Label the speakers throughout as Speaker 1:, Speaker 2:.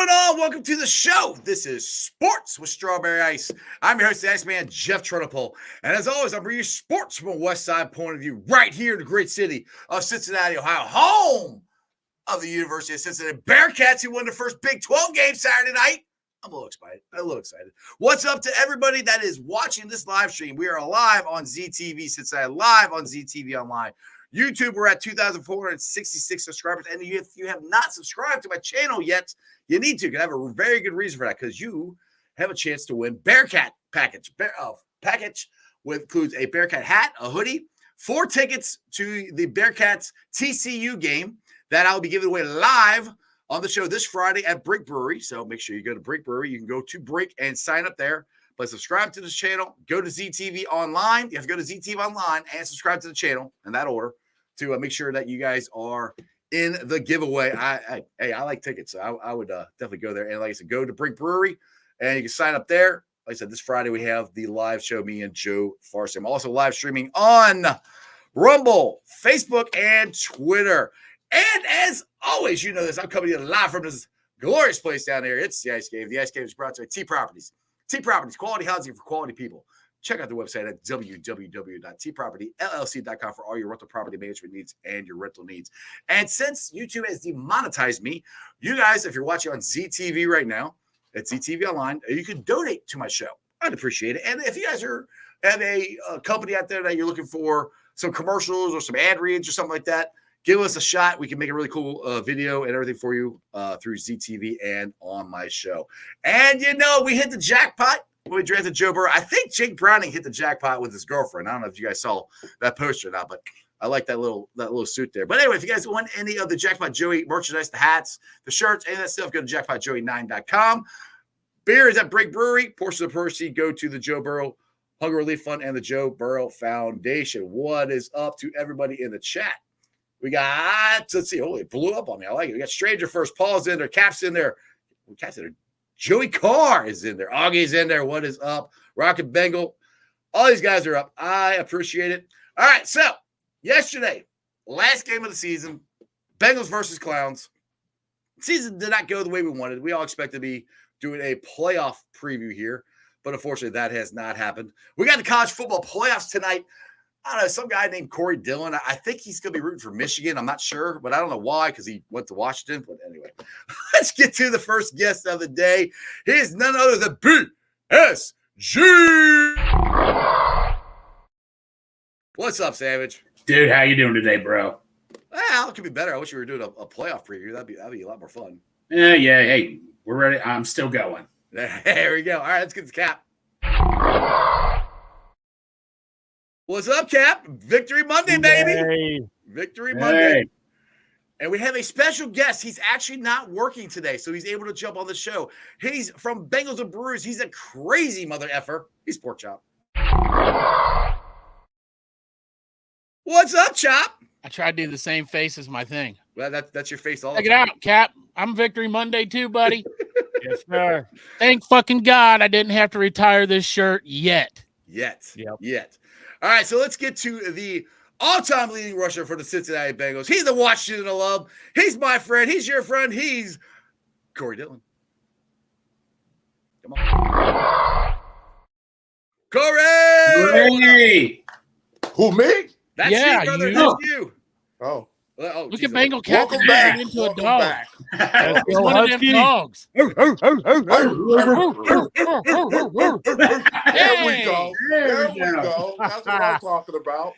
Speaker 1: going on? Welcome to the show. This is Sports with Strawberry Ice. I'm your host, the Iceman, Jeff Trunapole. And as always, I'm bringing you sports from a West Side point of view right here in the great city of Cincinnati, Ohio, home of the University of Cincinnati Bearcats, who won their first Big 12 game Saturday night. I'm a little excited. What's up to everybody that is watching this live stream? We are live on ZTV Cincinnati, live on ZTV Online. YouTube, we're at 2,466 subscribers. And if you have not subscribed to my channel yet, you need to. You have a very good reason for that, because you have a chance to win Bearcat package. Package includes a Bearcat hat, a hoodie, 4 tickets to the Bearcats TCU game that I'll be giving away live on the show this Friday at Brick Brewery. So make sure you go to Brick Brewery. You can go to Brick and sign up there. But subscribe to this channel. Go to ZTV Online. You have to go to ZTV Online and subscribe to the channel in that order to make sure that you guys are in the giveaway. I like tickets, so I would definitely go there. And like I said, go to Brick Brewery, and you can sign up there. Like I said, this Friday we have the live show, me and Joe Farsi. I'm also live streaming on Rumble, Facebook, and Twitter. And as always, you know this, I'm coming to you live from this glorious place down here. It's the Ice Cave. The Ice Cave is brought to you by T Properties. T Properties, quality housing for quality people. Check out the website at www.tpropertyllc.com for all your rental property management needs and your rental needs. And since YouTube has demonetized me, you guys, if you're watching on ZTV right now, at ZTV Online, you can donate to my show. I'd appreciate it. And if you guys have a company out there that you're looking for some commercials or some ad reads or something like that, give us a shot. We can make a really cool video and everything for you through ZTV and on my show. And, you know, we hit the jackpot when we drafted Joe Burrow. I think Jake Browning hit the jackpot with his girlfriend. I don't know if you guys saw that poster or not, but I like that little suit there. But anyway, if you guys want any of the Jackpot Joey merchandise, the hats, the shirts, any of that stuff, go to jackpotjoey9.com. Beer is at Brick Brewery. Portion of the proceeds go to the Joe Burrow Hunger Relief Fund and the Joe Burrow Foundation. What is up to everybody in the chat? We got, let's see. Oh, it blew up on me. I like it. We got Stranger First. Paul's in there. Cap's in there. Cap's in there. Joey Carr is in there. Augie's in there. What is up? Rocket Bengal. All these guys are up. I appreciate it. All right. So, yesterday, last game of the season, Bengals versus Clowns. Season did not go the way we wanted. We all expected to be doing a playoff preview here, but unfortunately, that has not happened. We got the college football playoffs tonight. I don't know, some guy named Dillon. I think he's going to be rooting for Michigan. I'm not sure, but I don't know why, because he went to Washington. But anyway, let's get to the first guest of the day. He is none other than BSG. What's up, Savage?
Speaker 2: Dude, how you doing today, bro?
Speaker 1: Well, it could be better. I wish we were doing a playoff preview. That'd be a lot more fun.
Speaker 2: Yeah. Hey, we're ready. I'm still going.
Speaker 1: There we go. All right, let's get the Cap. What's up, Cap? Victory Monday, baby.
Speaker 3: Hey.
Speaker 1: Victory Monday. And we have a special guest. He's actually not working today, so he's able to jump on the show. He's from Bengals and Brewers. He's a crazy mother effer. He's Pork Chop. What's up, Chop?
Speaker 3: I tried to do the same face as my thing.
Speaker 1: Well, that's your face all
Speaker 3: Check
Speaker 1: the
Speaker 3: it
Speaker 1: time.
Speaker 3: out, Cap. I'm Victory Monday too, buddy. Yes, sir. Thank fucking God I didn't have to retire this shirt yet.
Speaker 1: Yet. All right, so let's get to the all-time leading rusher for the Cincinnati Bengals. He's the Washington alum. He's my friend. He's your friend. He's Corey Dillon. Come on. Corey!
Speaker 2: Hey!
Speaker 4: Who, me?
Speaker 1: That's
Speaker 3: Yeah,
Speaker 1: you, brother.
Speaker 3: you.
Speaker 1: That's you.
Speaker 4: Oh,
Speaker 3: Look
Speaker 1: geez,
Speaker 3: at Bengal Cap
Speaker 4: welcome back.
Speaker 3: turning into a
Speaker 4: Welcome
Speaker 3: dog.
Speaker 4: back.
Speaker 3: It's one of them dogs.
Speaker 4: There we go. There we go. That's what I'm talking about.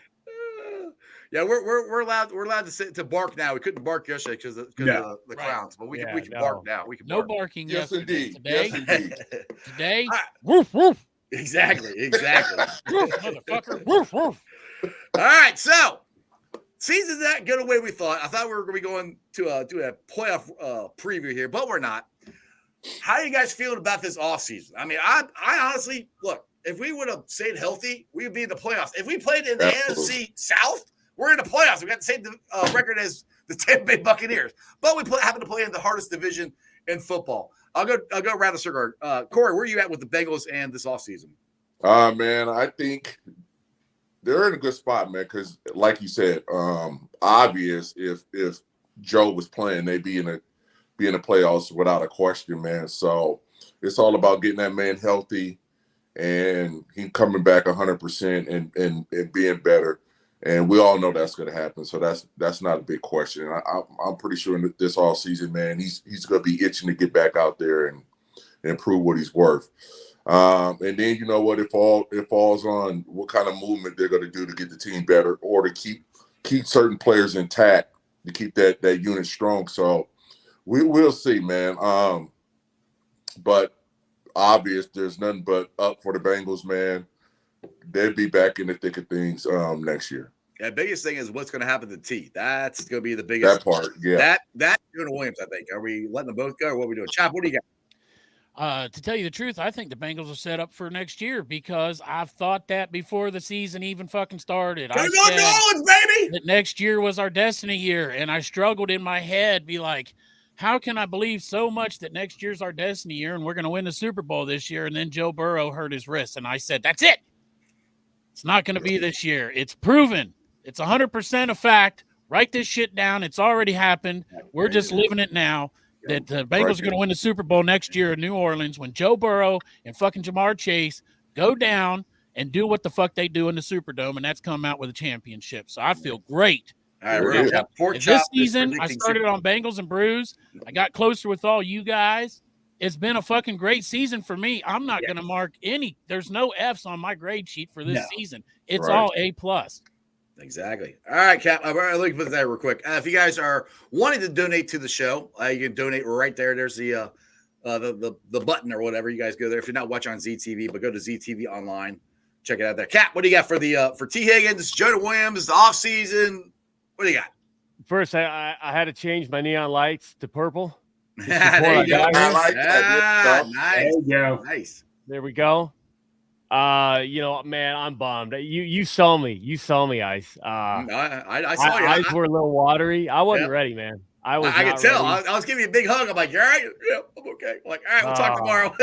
Speaker 1: Yeah, we're allowed to bark now. We couldn't bark yesterday because of the clowns, but we can bark now. We can
Speaker 3: No
Speaker 1: bark.
Speaker 3: barking
Speaker 4: Yes,
Speaker 3: yesterday.
Speaker 4: indeed.
Speaker 3: Today,
Speaker 4: Yes, indeed.
Speaker 3: today,
Speaker 1: All right.
Speaker 3: woof, woof.
Speaker 1: Exactly.
Speaker 3: Woof, motherfucker. Woof, woof.
Speaker 1: All right, so season's not going the way we thought. I thought we were going to be going to do a playoff preview here, but we're not. How are you guys feeling about this offseason? I mean, I honestly, look, if we would have stayed healthy, we would be in the playoffs. If we played in the NFC South, we're in the playoffs. We got the same record as the Tampa Bay Buccaneers, but we happen to play in the hardest division in football. I'll go around the circle. Corey, where are you at with the Bengals and this offseason?
Speaker 4: Man, I think they're in a good spot, man, because like you said, obvious if Joe was playing, they'd be in be in the playoffs without a question, man. So it's all about getting that man healthy and he coming back 100% and being better. And we all know that's going to happen. So that's not a big question. And I'm pretty sure in this all season, man, he's going to be itching to get back out there and prove what he's worth. And then you know what? It falls on what kind of movement they're going to do to get the team better or to keep certain players intact to keep that unit strong. So we'll see, man. But obvious, there's nothing but up for the Bengals, man. They'll be back in the thick of things next year.
Speaker 1: Yeah, biggest thing is what's going to happen to T. That's going to be the biggest.
Speaker 4: That part, yeah.
Speaker 1: That Jonah Williams, I think. Are we letting them both go, or what are we doing? Chop, what do you got?
Speaker 3: To tell you the truth, I think the Bengals are set up for next year because I've thought that before the season even fucking started.
Speaker 1: Go New Orleans, baby!
Speaker 3: That next year was our destiny year, and I struggled in my head, be like, how can I believe so much that next year's our destiny year and we're going to win the Super Bowl this year? And then Joe Burrow hurt his wrist, and I said, that's it. It's not going to be this year. It's proven. It's 100% a fact. Write this shit down. It's already happened. We're just living it now. That the Bengals are going to win the Super Bowl next year in New Orleans when Joe Burrow and fucking Jamar Chase go down and do what the fuck they do in the Superdome, and that's come out with a championship. So I feel great.
Speaker 1: All right, we're going to have pork chop.
Speaker 3: This season, I started on Bengals and Brews. I got closer with all you guys. It's been a fucking great season for me. I'm not going to mark any. There's no F's on my grade sheet for this season. It's all A+.
Speaker 1: Exactly. All right, Cap. Let me put that real quick. If you guys are wanting to donate to the show, you can donate right there. There's the button or whatever. You guys go there. If you're not watching on ZTV, but go to ZTV online. Check it out there. Cap, what do you got for T. Higgins, Jonah Williams, the offseason? What do you got?
Speaker 5: First, I had to change my neon lights to purple.
Speaker 1: There you go.
Speaker 4: Nice.
Speaker 2: There you go.
Speaker 1: Nice.
Speaker 5: There we go. Man, I'm bummed. You saw me. You saw me, Ice.
Speaker 1: I saw you.
Speaker 5: Eyes were a little watery. I wasn't ready, man. I
Speaker 1: could tell.
Speaker 5: Ready.
Speaker 1: I was giving you a big hug. I'm like, you all right? Yeah, I'm okay. I'm like, all right, we'll talk tomorrow.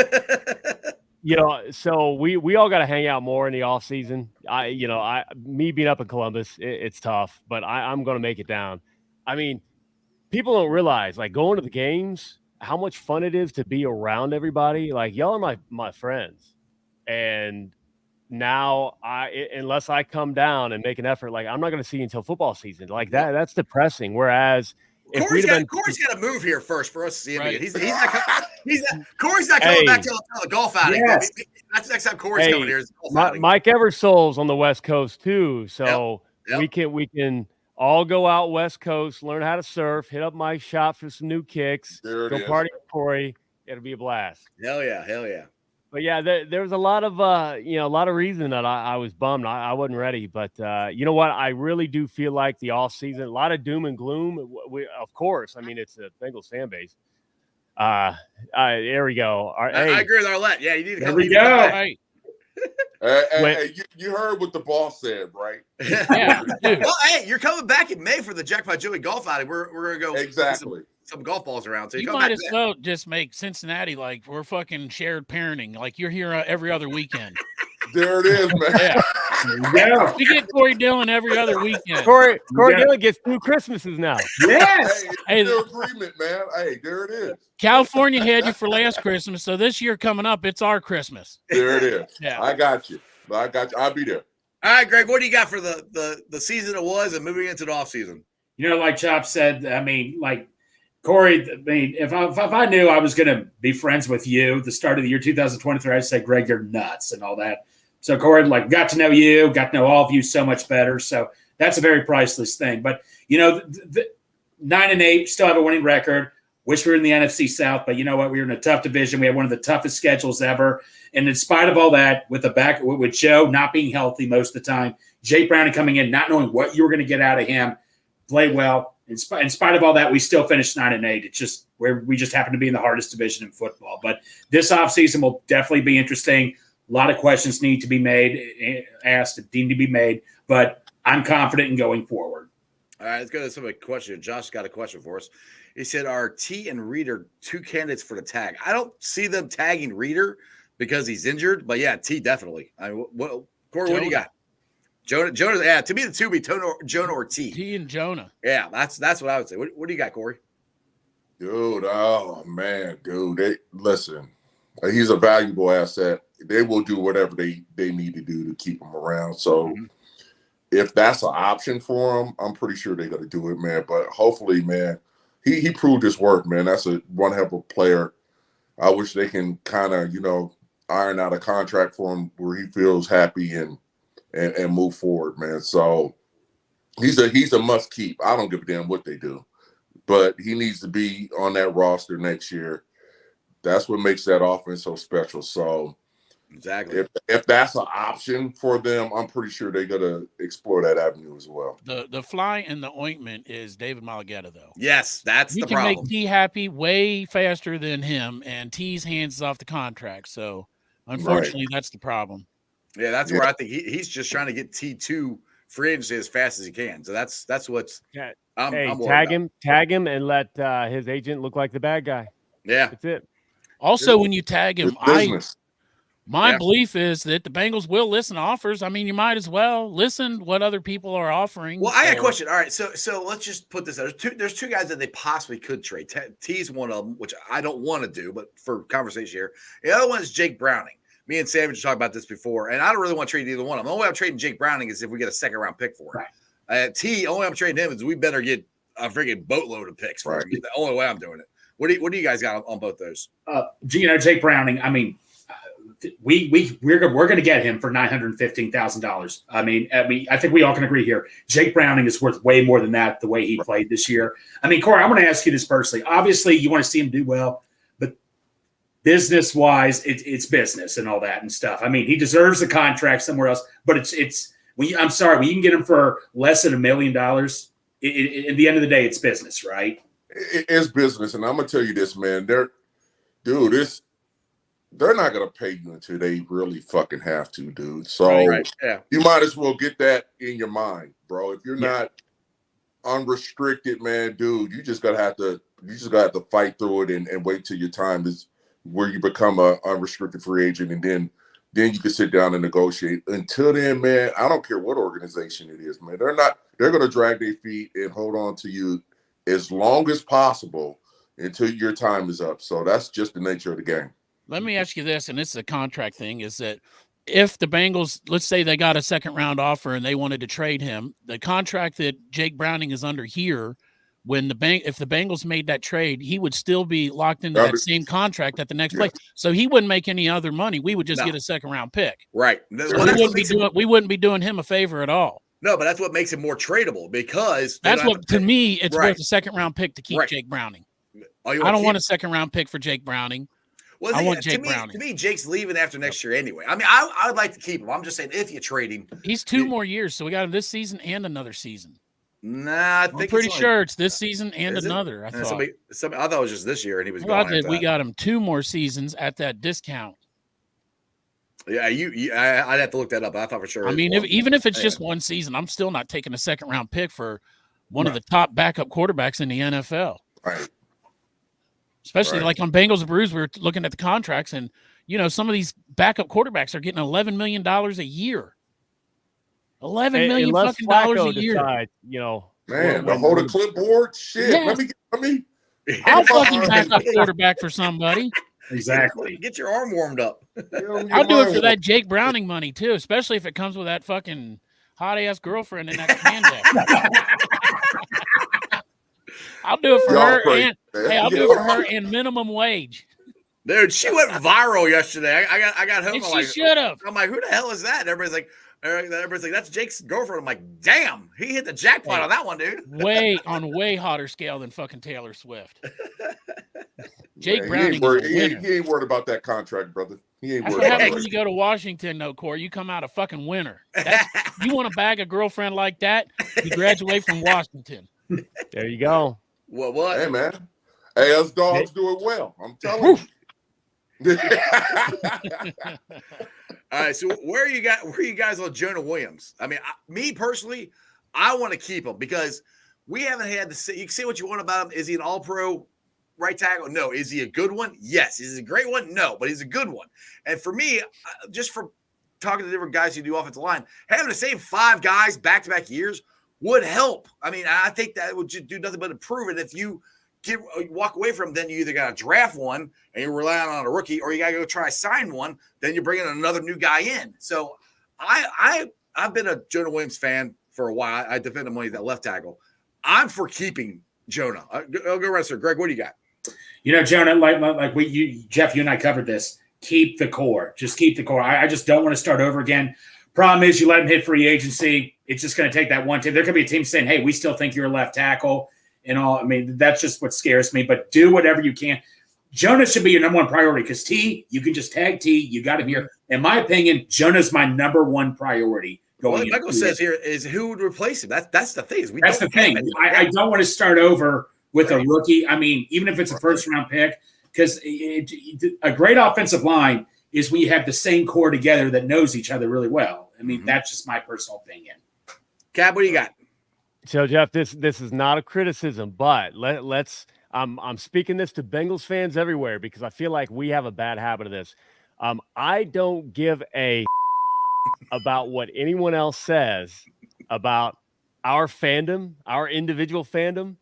Speaker 5: So we all got to hang out more in the off season. Me being up in Columbus, it's tough, but I'm going to make it down. I mean, people don't realize, like, going to the games, how much fun it is to be around everybody. Like, y'all are my friends. And now unless I come down and make an effort, like, I'm not going to see you until football season. Like that's depressing. Whereas
Speaker 1: Corey's got to move here first for us to see him. Right. Corey's not coming back to the golf outing. Yes. That's the next time Corey's coming here.
Speaker 5: Mike Eversole's on the West Coast too. So we can all go out West Coast, learn how to surf, hit up Mike's shop for some new kicks, go party with Corey. It'll be a blast.
Speaker 1: Hell yeah.
Speaker 5: But yeah, there was a lot of reason that I was bummed. I wasn't ready, but you know what? I really do feel like the off season, a lot of doom and gloom. Of course, I mean, it's a Bengals fan base. There we go.
Speaker 1: I agree with Arlette. Yeah, you need to come.
Speaker 2: There we go.
Speaker 1: Right.
Speaker 4: Hey, you heard what the boss said, right?
Speaker 3: Yeah.
Speaker 1: Well, hey, you're coming back in May for the Jackpot Joey golf outing. We're gonna go
Speaker 4: exactly.
Speaker 1: Some golf balls around. So
Speaker 3: you might as well just make Cincinnati like we're fucking shared parenting. Like you're here every other weekend.
Speaker 4: There it is, man.
Speaker 2: Yeah.
Speaker 3: We get Corey Dillon every other weekend.
Speaker 5: Corey Dillon gets 2 Christmases now.
Speaker 2: Yes.
Speaker 4: Hey, agreement, man. Hey, there it is.
Speaker 3: California had you for last Christmas, so this year coming up, it's our Christmas.
Speaker 4: There it is.
Speaker 3: Yeah.
Speaker 4: I got you. I'll be there.
Speaker 1: All right, Greg, what do you got for the season it was and moving into the off season?
Speaker 2: Like Chop said, I mean, like Corey, I mean, if I knew I was going to be friends with you at the start of the year 2023, I'd say, Greg, you're nuts and all that. So Corey, got to know you, got to know all of you so much better. So that's a very priceless thing. But, 9-8, still have a winning record. Wish we were in the NFC South, but you know what? We were in a tough division. We had one of the toughest schedules ever. And in spite of all that, with Joe not being healthy most of the time, Jake Browning coming in, not knowing what you were going to get out of him, played well. In spite of all that, we still finished 9-8. It's just where we just happen to be in the hardest division in football. But this offseason will definitely be interesting. A lot of questions need to be asked, need to be made. But I'm confident in going forward.
Speaker 1: All right, let's go to some of the questions. Josh got a question for us. He said, are T and Reader 2 candidates for the tag? I don't see them tagging Reader because he's injured. But, yeah, T definitely. Corey, what do you got? Jonah, yeah, to me the 2 would be Jonah or T.
Speaker 3: T and Jonah.
Speaker 1: Yeah, that's what I would say. What do you got, Corey?
Speaker 4: Dude, oh man, dude. Listen, he's a valuable asset. They will do whatever they need to do to keep him around. So if that's an option for him, I'm pretty sure they're gonna do it, man. But hopefully, man, he proved his work, man. That's one hell of a player. I wish they can kind of, iron out a contract for him where he feels happy and move forward, man. So he's a must keep. I don't give a damn what they do, but he needs to be on that roster next year. That's what makes that offense so special. So
Speaker 1: exactly,
Speaker 4: if that's an option for them, I'm pretty sure they're gonna explore that avenue as well.
Speaker 3: The fly in the ointment is David Malagueta, though.
Speaker 1: Yes, that's the
Speaker 3: problem. You can make
Speaker 1: T
Speaker 3: T happy way faster than him, and T's hands off the contract. So unfortunately, that's the problem.
Speaker 1: Yeah, that's where I think he's just trying to get T2 free agency as fast as he can. So that's what's.
Speaker 5: Yeah.
Speaker 1: I'm
Speaker 5: tag him, and let his agent look like the bad guy.
Speaker 1: Yeah,
Speaker 5: that's it.
Speaker 3: Also, when you tag him, my
Speaker 1: Yeah.
Speaker 3: belief is that the Bengals will listen to offers. I mean, you might as well listen what other people are offering.
Speaker 1: Well, I got a question. All right, so let's just put this out. There's two guys that they possibly could trade. T's one of them, which I don't want to do, but for conversation here. The other one is Jake Browning. Me and Savage talked about this before, and I don't really want to trade either one of them. The only way I'm trading Jake Browning is if we get a second-round pick for him.
Speaker 2: Right.
Speaker 1: T, only way I'm trading him is we better get a freaking boatload of picks for him. The only way I'm doing it. What do you guys got on both those?
Speaker 2: Jake Browning. I mean, we're going to get him for $915,000. I mean, I think we all can agree here. Jake Browning is worth way more than that. The way he played this year. I mean, Corey, I'm going to ask you this personally. Obviously, you want to see him do well, but business-wise, it's business and all that and stuff. I mean, he deserves a contract somewhere else, but it's. I'm sorry, when you can get him for less than $1 million, at the end of the day, it's business, right?
Speaker 4: It's business, and I'm gonna tell you this, man. They're not gonna pay you until they really fucking have to, dude. So you might as well get that in your mind, bro. If you're not unrestricted, man, dude, you just gotta have to fight through it and wait till your time is where you become a unrestricted free agent, and then you can sit down and negotiate. Until then, man, I don't care what organization it is, man. They're gonna drag their feet and hold on to you as long as possible until your time is up. So that's just the nature of the game.
Speaker 3: Let me ask you this, and this is a contract thing, is that if the Bengals, let's say they got a second-round offer and they wanted to trade him, the contract that Jake Browning is under here, if the Bengals made that trade, he would still be locked into that same contract at the next place. So he wouldn't make any other money. We would just get a second-round pick.
Speaker 1: Right.
Speaker 3: So we wouldn't be doing him a favor at all.
Speaker 1: No, but that's what makes it more tradable because
Speaker 3: that's what, to me, it's worth a second-round pick to keep Jake Browning. I don't want a second-round pick for Jake Browning.
Speaker 1: Well,
Speaker 3: I want Jake Browning.
Speaker 1: To me, Jake's leaving after next year anyway. I mean, I would like to keep him. I'm just saying if you trade him.
Speaker 3: He's 2 more years, so we got him this season and another season.
Speaker 1: Nah,
Speaker 3: I'm pretty sure it's this season and another. I thought.
Speaker 1: I thought it was just this year, and he was gone.
Speaker 3: We got him 2 more seasons at that discount.
Speaker 1: Yeah, I'd have to look that up. I thought for sure.
Speaker 3: I mean, even if it's just 1 season, I'm still not taking a second-round pick for one of the top backup quarterbacks in the NFL.
Speaker 4: Right.
Speaker 3: Especially like on Bengals and Brews, we were looking at the contracts, and some of these backup quarterbacks are getting $11 million a year. $11 million fucking dollars a year.
Speaker 4: Man, to hold a clipboard, shit.
Speaker 3: Yeah.
Speaker 4: Let me.
Speaker 3: I'll fucking back up quarterback for somebody.
Speaker 2: Exactly.
Speaker 1: Get your arm warmed up.
Speaker 3: I'll do it for that Jake Browning money too, especially if it comes with that fucking hot ass girlfriend in that Candex. I'll do it for her, and I'll do it for her and minimum wage.
Speaker 1: Dude, she went viral yesterday. I got home.
Speaker 3: She should have.
Speaker 1: I'm like, who the hell is that? And everybody's like, that's Jake's girlfriend. I'm like, damn, he hit the jackpot on that one, dude.
Speaker 3: way hotter scale than fucking Taylor Swift. Jake Browning
Speaker 4: he ain't worried about that contract, brother. He ain't
Speaker 3: That's
Speaker 4: worried
Speaker 3: what
Speaker 4: about
Speaker 3: happens
Speaker 4: it.
Speaker 3: when you go to Washington, though, Corey. You come out a fucking winner. You want to bag a girlfriend like that? You graduate from Washington.
Speaker 5: There you go.
Speaker 1: What?
Speaker 4: Hey, man. Hey, us dogs do it well. I'm telling you.
Speaker 1: All right, so where are you guys on Jonah Williams? I mean, me personally, I want to keep him because we haven't had the. You can say what you want about him. Is he an All-Pro right tackle? No. Is he a good one? Yes. Is he a great one? No, but he's a good one. And for me, just from talking to different guys who do offensive line, having the same 5 guys back-to-back years would help. I mean, I think that would just do nothing but improve it if you walk away from, then you either got to draft one and you're relying on a rookie, or you got to go try to sign one. Then you're bringing another new guy in. So I've been a Jonah Williams fan for a while. I defend him when he's at left tackle. I'm for keeping Jonah. I'll go wrestler. Greg, what do you got?
Speaker 2: Jonah, like Jeff, you and I covered this. Keep the core. Just keep the core. I just don't want to start over again. Problem is, you let him hit free agency. It's just going to take that one team. There could be a team saying, hey, we still think you're a left tackle and all. I mean, that's just what scares me. But do whatever you can. Jonah should be your number one priority because T, you can just tag T. You got him here. In my opinion, Jonah's my number one priority.
Speaker 1: What Michael says here is who would replace him. That's the thing.
Speaker 2: That's the thing. I don't want to start over with a rookie. I mean, even if it's a first-round pick, because a great offensive line is when you have the same core together that knows each other really well. I mean, that's just my personal opinion.
Speaker 1: Cab, what do you got?
Speaker 5: So, Jeff, this is not a criticism, but let's. I'm speaking this to Bengals fans everywhere because I feel like we have a bad habit of this. I don't give a about what anyone else says about our fandom, our individual fandom.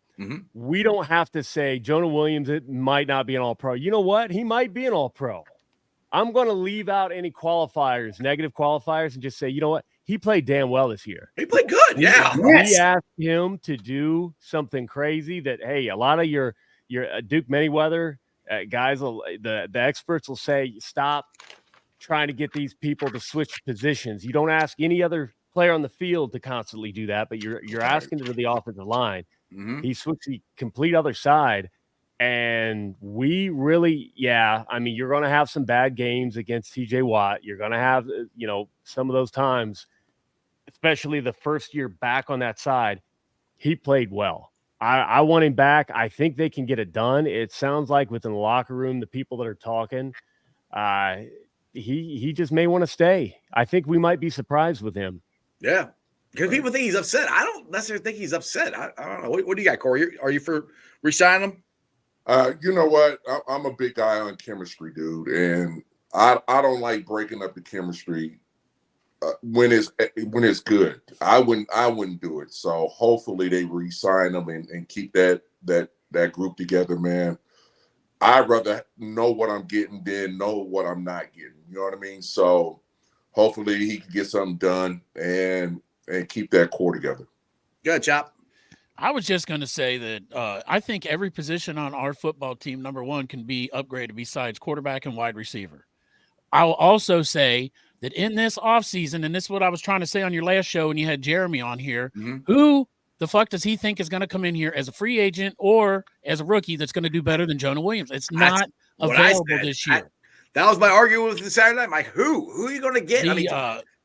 Speaker 5: We don't have to say Jonah Williams, it might not be an all-pro. You know what? He might be an all-pro. I'm going to leave out any qualifiers, negative qualifiers, and just say, you know what? He played damn well this year.
Speaker 1: He played good, yeah.
Speaker 5: We asked him to do something crazy that, hey, a lot of your Duke Manyweather guys, the experts will say, stop trying to get these people to switch positions. You don't ask any other player on the field to constantly do that, but you're asking to the offensive line. He switched the complete other side, and we really, I mean, you're going to have some bad games against TJ Watt. You're going to have, some of those times, especially the first year back on that side, he played well. I want him back. I think they can get it done. It sounds like within the locker room, the people that are talking, he just may want to stay. I think we might be surprised with him.
Speaker 1: Yeah. Because people think he's upset. I don't necessarily think he's upset. I don't know. What do you got, Corey? Are you for re-signing him?
Speaker 4: You know what? I'm a big guy on chemistry, dude. And I don't like breaking up the chemistry when it's good. I wouldn't do it. So hopefully they re-sign him and keep that group together, man. I'd rather know what I'm getting than know what I'm not getting. You know what I mean? So hopefully he can get something done and keep that core together.
Speaker 1: Good, Chop.
Speaker 3: I was just going to say that I think every position on our football team, number one, can be upgraded besides quarterback and wide receiver. I will also say that in this offseason, and this is what I was trying to say on your last show when you had Jeremy on here, who the fuck does he think is going to come in here as a free agent or as a rookie that's going to do better than Jonah Williams? It's not available this year.
Speaker 1: That was my argument with the Saturday night. I'm like, who are you going to get?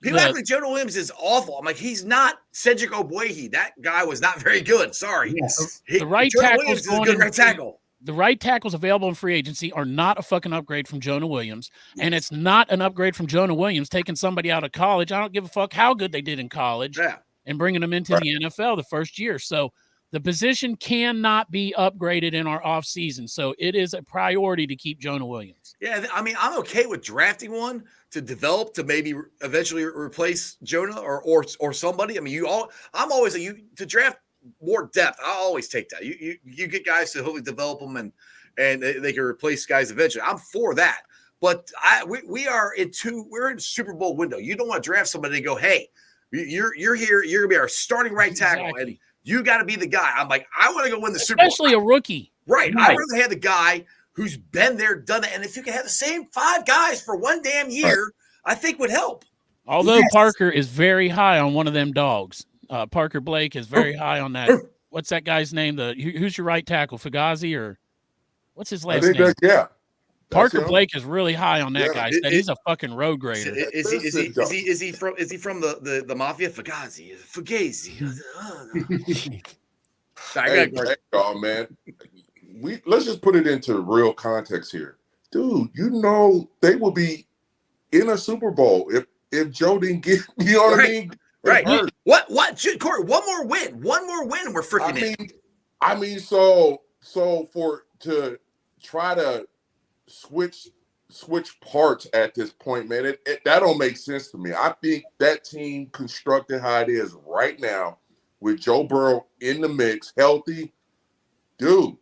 Speaker 1: People act like Jonah Williams is awful. I'm like, he's not 𝐁𝐫𝐸 𝐂𝐸. That guy was not very good. Sorry.
Speaker 2: Yes.
Speaker 3: The right
Speaker 1: tackle is a good right tackle.
Speaker 3: The right tackles available in free agency are not a fucking upgrade from Jonah Williams. And it's not an upgrade from Jonah Williams taking somebody out of college. I don't give a fuck how good they did in college and bringing them into the NFL the first year. So the position cannot be upgraded in our offseason. So it is a priority to keep Jonah Williams.
Speaker 1: Yeah, I mean, I'm okay with drafting one to develop to maybe eventually replace Jonah or somebody. I mean, I'm always to draft more depth. I'll always take that. You get guys to hopefully develop them and they can replace guys eventually. I'm for that. But we're in Super Bowl window. You don't want to draft somebody and go, hey, you're here. You're gonna be our starting right tackle, and you got to be the guy. I'm like, I want to go win the Super Bowl,
Speaker 3: especially a rookie.
Speaker 1: Right. I'd rather have the guy who's been there, done it, and if you can have the same 5 guys for one damn year, I think would help.
Speaker 3: Although Parker is very high on one of them dogs. Parker Blake is very high on that. What's that guy's name? Who's your right tackle? 𝐁𝐫𝐸 or what's his last name? Parker Blake is really high on that guy. He's a fucking road grader.
Speaker 1: Is he from the mafia? Fugazi.
Speaker 4: Oh man, let's just put it into real context here, dude. They will be in a Super Bowl if Joe didn't get. You know what I mean?
Speaker 1: Right. What? Corey, one more win, and we're freaking in.
Speaker 4: I mean, so to try to switch parts at this point, man, that don't make sense to me. I think that team constructed how it is right now with Joe Burrow in the mix, healthy, dude.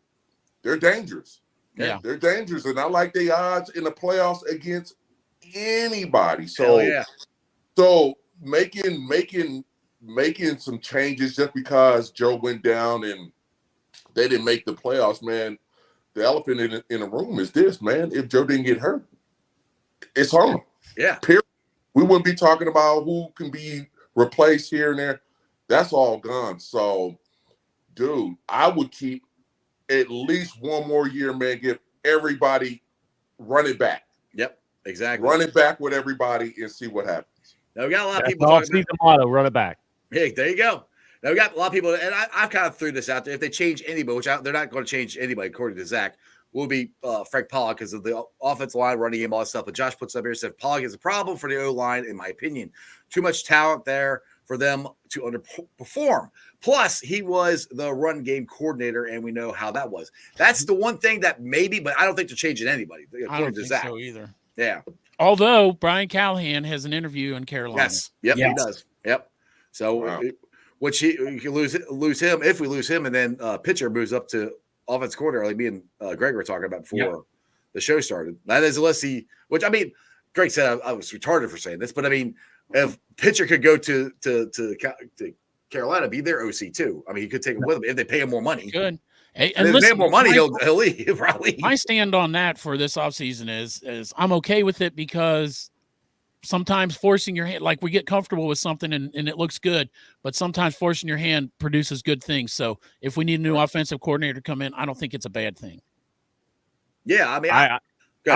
Speaker 4: they're dangerous.
Speaker 3: Yeah.
Speaker 4: They're dangerous, and I like the odds in the playoffs against anybody.
Speaker 1: Hell yeah.
Speaker 4: So making some changes just because Joe went down and they didn't make the playoffs, man. The elephant in the room is this, man. If Joe didn't get hurt, it's home.
Speaker 1: Yeah.
Speaker 4: Period. We wouldn't be talking about who can be replaced here and there. That's all gone. So, dude, I would keep at least one more year, man. Give everybody run it back.
Speaker 1: Yep, exactly.
Speaker 4: Run it back with everybody and see what happens.
Speaker 1: Now, we got a lot of
Speaker 5: That's
Speaker 1: people
Speaker 5: all
Speaker 1: talking
Speaker 5: season motto, run it back.
Speaker 1: Hey, there you go. Now we got a lot of people, and I've kind of threw this out there. If they change anybody, they're not going to change anybody, according to Zach, will be Frank Pollock because of the offensive line, running game, all that stuff. But Josh puts up here and said Pollock is a problem for the O-line, in my opinion. Too much talent there for them to underperform. Plus, he was the run game coordinator, and we know how that was. That's the one thing that maybe, but I don't think they're changing anybody,
Speaker 3: I don't
Speaker 1: according to
Speaker 3: think
Speaker 1: Zach.
Speaker 3: so either.
Speaker 1: Yeah.
Speaker 3: Although Brian Callahan has an interview in Carolina.
Speaker 1: Yes. Yep,
Speaker 2: Yes.
Speaker 1: he does. Yep. So,
Speaker 4: Wow.
Speaker 1: which we can lose him if we lose him, and then pitcher moves up to offense coordinator, like me and Greg were talking about before the show started. That is, unless he, which I mean, Greg said I was retarded for saying this, but I mean, if pitcher could go to Carolina, be their OC too. I mean, he could take him with him if they pay him more money.
Speaker 3: Good. Hey,
Speaker 1: And
Speaker 3: and
Speaker 1: if they pay
Speaker 3: listen,
Speaker 1: him more money, he'll leave probably.
Speaker 3: my stand on that for this offseason is I'm okay with it because sometimes forcing your hand, like we get comfortable with something and it looks good, but sometimes forcing your hand produces good things. So if we need a new offensive coordinator to come in, I don't think it's a bad thing.
Speaker 1: Yeah, I mean,
Speaker 5: I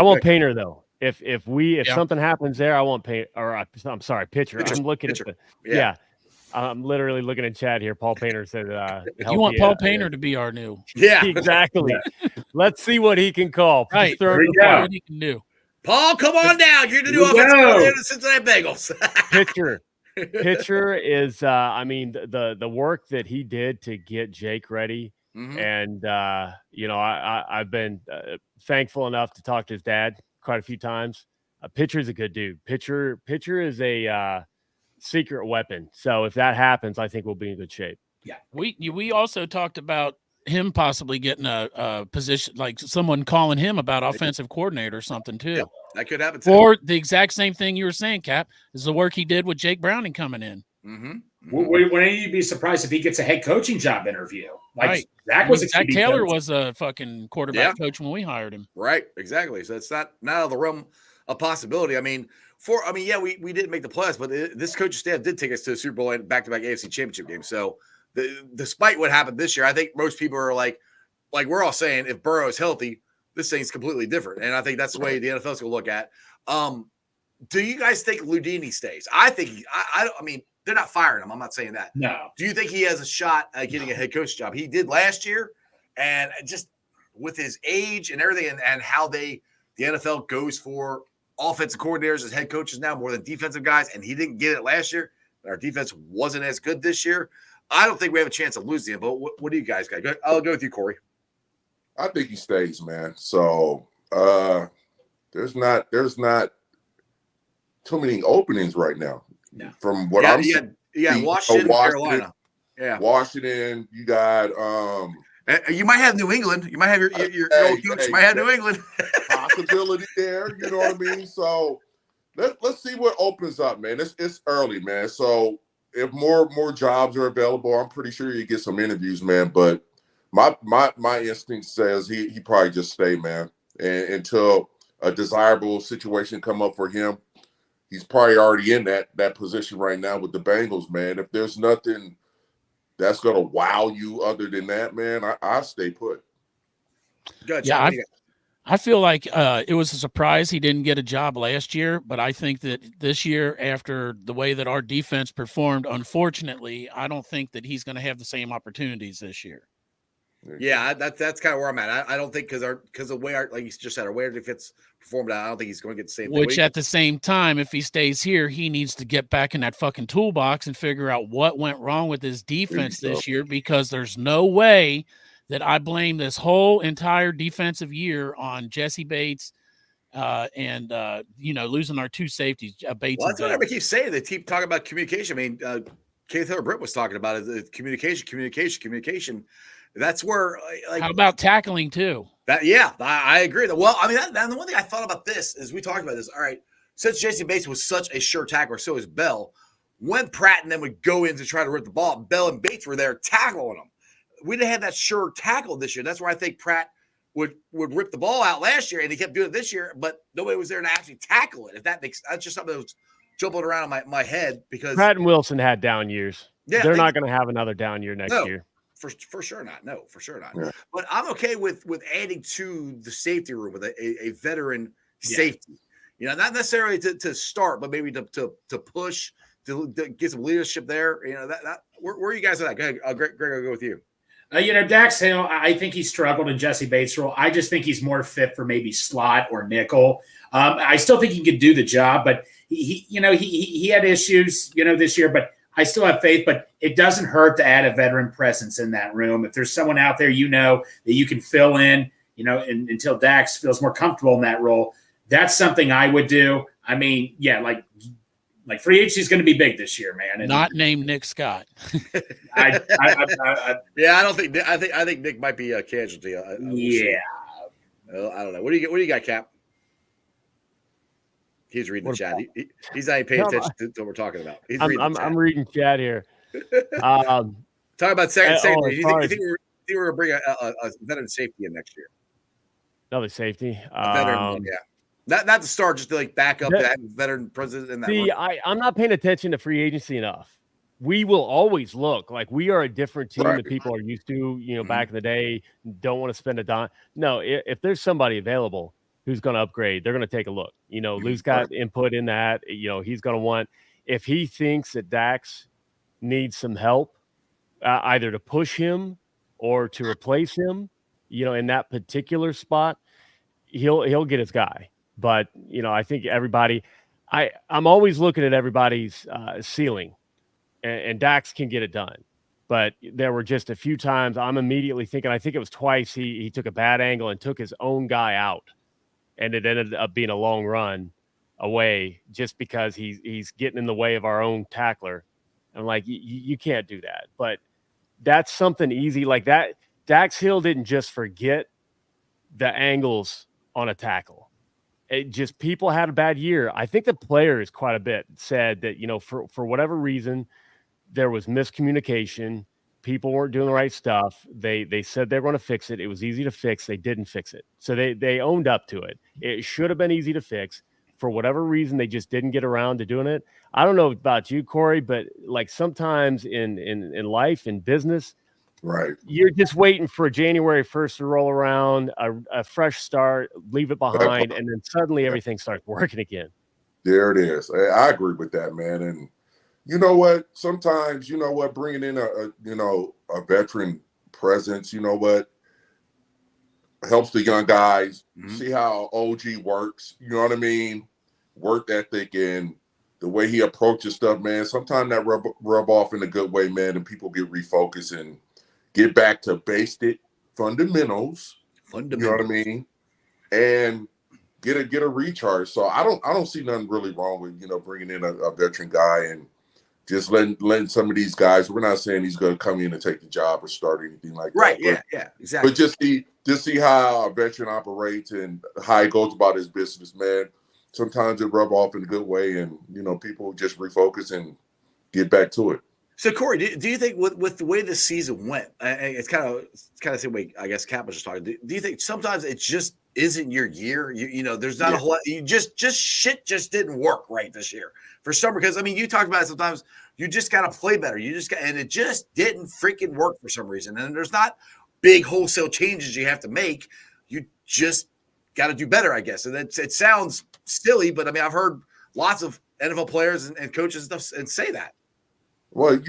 Speaker 5: want Painter though. If
Speaker 3: Yeah.
Speaker 5: something happens there, I want Painter. Or I'm sorry, pitcher.
Speaker 1: Pitcher.
Speaker 5: I'm looking
Speaker 1: Pitcher.
Speaker 5: at the
Speaker 1: Yeah.
Speaker 5: I'm literally looking at chat here. Paul Painter said,
Speaker 3: You want Paul Painter to be our new
Speaker 1: yeah.
Speaker 5: Exactly. Let's see what he can call.
Speaker 3: right.
Speaker 5: Just throw
Speaker 2: There
Speaker 5: it
Speaker 2: we
Speaker 5: in the
Speaker 2: go.
Speaker 5: fire.
Speaker 3: What he can do.
Speaker 1: Paul, come on down. You're the new
Speaker 2: Here we
Speaker 1: offensive
Speaker 2: go.
Speaker 1: coordinator of the Cincinnati Bengals.
Speaker 5: Pitcher is I mean the work that he did to get Jake ready,
Speaker 1: Mhm.
Speaker 5: and I've been thankful enough to talk to his dad quite a few times. Pitcher is a good dude. Pitcher is a secret weapon. So if that happens, I think we'll be in good shape.
Speaker 3: We also talked about him possibly getting a position, like someone calling him about offensive coordinator or something too.
Speaker 1: Yep. That could happen too.
Speaker 3: Or the exact same thing you were saying, Cap, is the work he did with Jake Browning coming in.
Speaker 1: Mhm.
Speaker 2: Wouldn't you be surprised if he gets a head coaching job interview? Like
Speaker 3: Right.
Speaker 2: Zach was a
Speaker 3: Zach
Speaker 2: QB
Speaker 3: Taylor
Speaker 2: coach.
Speaker 3: was a fucking quarterback coach when we hired him.
Speaker 1: Right, exactly. So it's not out of the realm of possibility. I mean, we didn't make the playoffs, but this coaching staff did take us to the Super Bowl and back-to-back AFC Championship games. So despite what happened this year, I think most people are like we're all saying, if Burrow is healthy, this thing's completely different. And I think that's the way the NFL's going to look at. Do you guys think Ludini stays? I think I mean, they're not firing him. I'm not saying that.
Speaker 2: No.
Speaker 1: Do you think he has a shot at getting a head coach job? He did last year, and just with his age and everything, and how the NFL goes for offensive coordinators as head coaches now more than defensive guys, and he didn't get it last year. Our defense wasn't as good this year. I don't think we have a chance of losing him. But what do you guys got? I'll go with you, Corey.
Speaker 4: I think he stays, man. So there's not too many openings right now.
Speaker 2: No.
Speaker 4: From what I'm seeing.
Speaker 1: You got Washington, Carolina. Yeah.
Speaker 4: Washington, you got
Speaker 1: you might have New England. You might have your old coach. You might have New England.
Speaker 4: possibility there. You know what I mean? So let's see what opens up, man. It's early, man. So if more jobs are available, I'm pretty sure you get some interviews, man. But my instinct says he probably just stay, man, and until a desirable situation come up for him. He's probably already in that position right now with the Bengals, man. If there's nothing that's gonna wow you other than that, man, I stay put.
Speaker 1: Good.
Speaker 3: Yeah, I feel like it was a surprise he didn't get a job last year, but I think that this year, after the way that our defense performed, unfortunately, I don't think that he's going to have the same opportunities this year.
Speaker 1: Yeah, that's kind of where I'm at. I don't think because of the way like you just said, our way our defense performed, I don't think he's going to get the same thing.
Speaker 3: Which at the same time, if he stays here, he needs to get back in that fucking toolbox and figure out what went wrong with his defense this year, because there's no way that I blame this whole entire defensive year on Jesse Bates and losing our two safeties, Bates.
Speaker 1: Well, that's
Speaker 3: and
Speaker 1: what everybody keeps saying. They keep talking about communication. I mean, Keith Britt was talking about it. Communication. That's where, like,
Speaker 3: how about tackling too?
Speaker 1: I agree. Well, I mean, the one thing I thought about this is we talked about this. All right, since J.C. Bates was such a sure tackler, so is Bell. When Pratt and them would go in to try to rip the ball, Bell and Bates were there tackling them. We didn't have that sure tackle this year. That's where I think Pratt would rip the ball out last year, and he kept doing it this year, but nobody was there to actually tackle it. That's just something that was jumping around in my head because
Speaker 5: Pratt and Wilson had down years.
Speaker 1: Yeah,
Speaker 5: they're not going to have another down year next year.
Speaker 1: For sure not. No, for sure not.
Speaker 4: Yeah.
Speaker 1: But I'm okay with adding to the safety room with a veteran safety. You know, not necessarily to start, but maybe to push, to get some leadership there. You know, that where are you guys at? Go ahead, Greg, I'll go with you.
Speaker 2: Dax Hill, I think he struggled in Jesse Bates' role. I just think he's more fit for maybe slot or nickel. I still think he could do the job, but he had issues, this year, but I still have faith, but it doesn't hurt to add a veteran presence in that room. If there's someone out there, that you can fill in, until Dax feels more comfortable in that role, that's something I would do. I mean, like free agency is going to be big this year, man. And
Speaker 3: not named Nick Scott.
Speaker 1: I don't think. I think Nick might be a casualty. I don't know. What do you got, Cap? He's reading the chat. He's not even paying attention to what we're talking about.
Speaker 5: I'm reading chat here.
Speaker 1: Talk about second.
Speaker 5: Oh,
Speaker 1: you think we're going to bring a veteran safety in next year?
Speaker 5: Another safety.
Speaker 1: A veteran one, yeah. Not to start, just to like back up that veteran president in that.
Speaker 5: See, I'm not paying attention to free agency enough. We will always look like we are a different team that people are used to. Back in the day, don't want to spend a dime. No, if there's somebody available who's going to upgrade, they're going to take a look. Lou's got input in that. He's going to want, if he thinks that Dax needs some help, either to push him or to replace him, in that particular spot, he'll get his guy. But, I think everybody, I'm always looking at everybody's ceiling, and Dax can get it done. But there were just a few times I'm immediately thinking, I think it was twice he took a bad angle and took his own guy out. And it ended up being a long run away just because he's getting in the way of our own tackler. I'm like, you can't do that. But that's something easy like that. Dax Hill didn't just forget the angles on a tackle. It just, people had a bad year. I think the players quite a bit said that, for whatever reason, there was miscommunication. People weren't doing the right stuff. They said they were going to fix it. It was easy to fix. They didn't fix it. So they owned up to it. It should have been easy to fix. For whatever reason, they just didn't get around to doing it. I don't know about you, Corey, but like sometimes in life, in business,
Speaker 4: right,
Speaker 5: you're just waiting for January 1st to roll around, a fresh start, leave it behind, and then suddenly everything starts working again.
Speaker 4: There it is. I agree with that, man. And you know what? Sometimes, bringing in a veteran presence, helps the young guys see how OG works. You know what I mean? Work ethic and the way he approaches stuff, man. Sometimes that rub off in a good way, man, and people get refocused and get back to basic fundamentals. You know what I mean? And get a recharge. So I don't see nothing really wrong with bringing in a veteran guy and just letting some of these guys. We're not saying he's going to come in and take the job or start anything like that.
Speaker 1: Right? Yeah, exactly.
Speaker 4: But just see how a veteran operates and how he goes about his business, man. Sometimes it rub off in a good way, and people just refocus and get back to it.
Speaker 1: So Corey, do you think with the way this season went, it's kind of the same way I guess Cap was just talking. Do you think sometimes it just isn't your year? There's not a whole lot. You just shit just didn't work right this year for some, because I mean you talked about it sometimes. You just got to play better. And it just didn't freaking work for some reason. And there's not big wholesale changes you have to make. You just got to do better, I guess. And it sounds silly, but I mean I've heard lots of NFL players and coaches and stuff and say that.
Speaker 4: Well,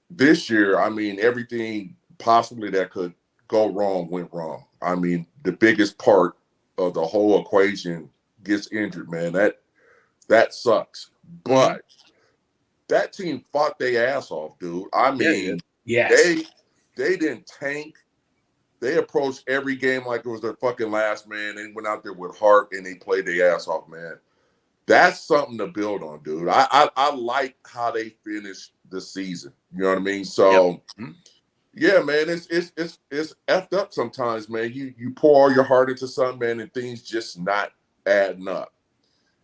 Speaker 4: this year, I mean, everything possibly that could go wrong went wrong. I mean, the biggest part of the whole equation gets injured, man. That sucks. But that team fought their ass off, dude. I mean, they didn't tank. They approached every game like it was their fucking last, man. They went out there with heart and they played their ass off, man. That's something to build on, dude. I like how they finished the season. You know what I mean? So, Yeah, man, it's effed up sometimes, man. You pour all your heart into something, man, and things just not adding up.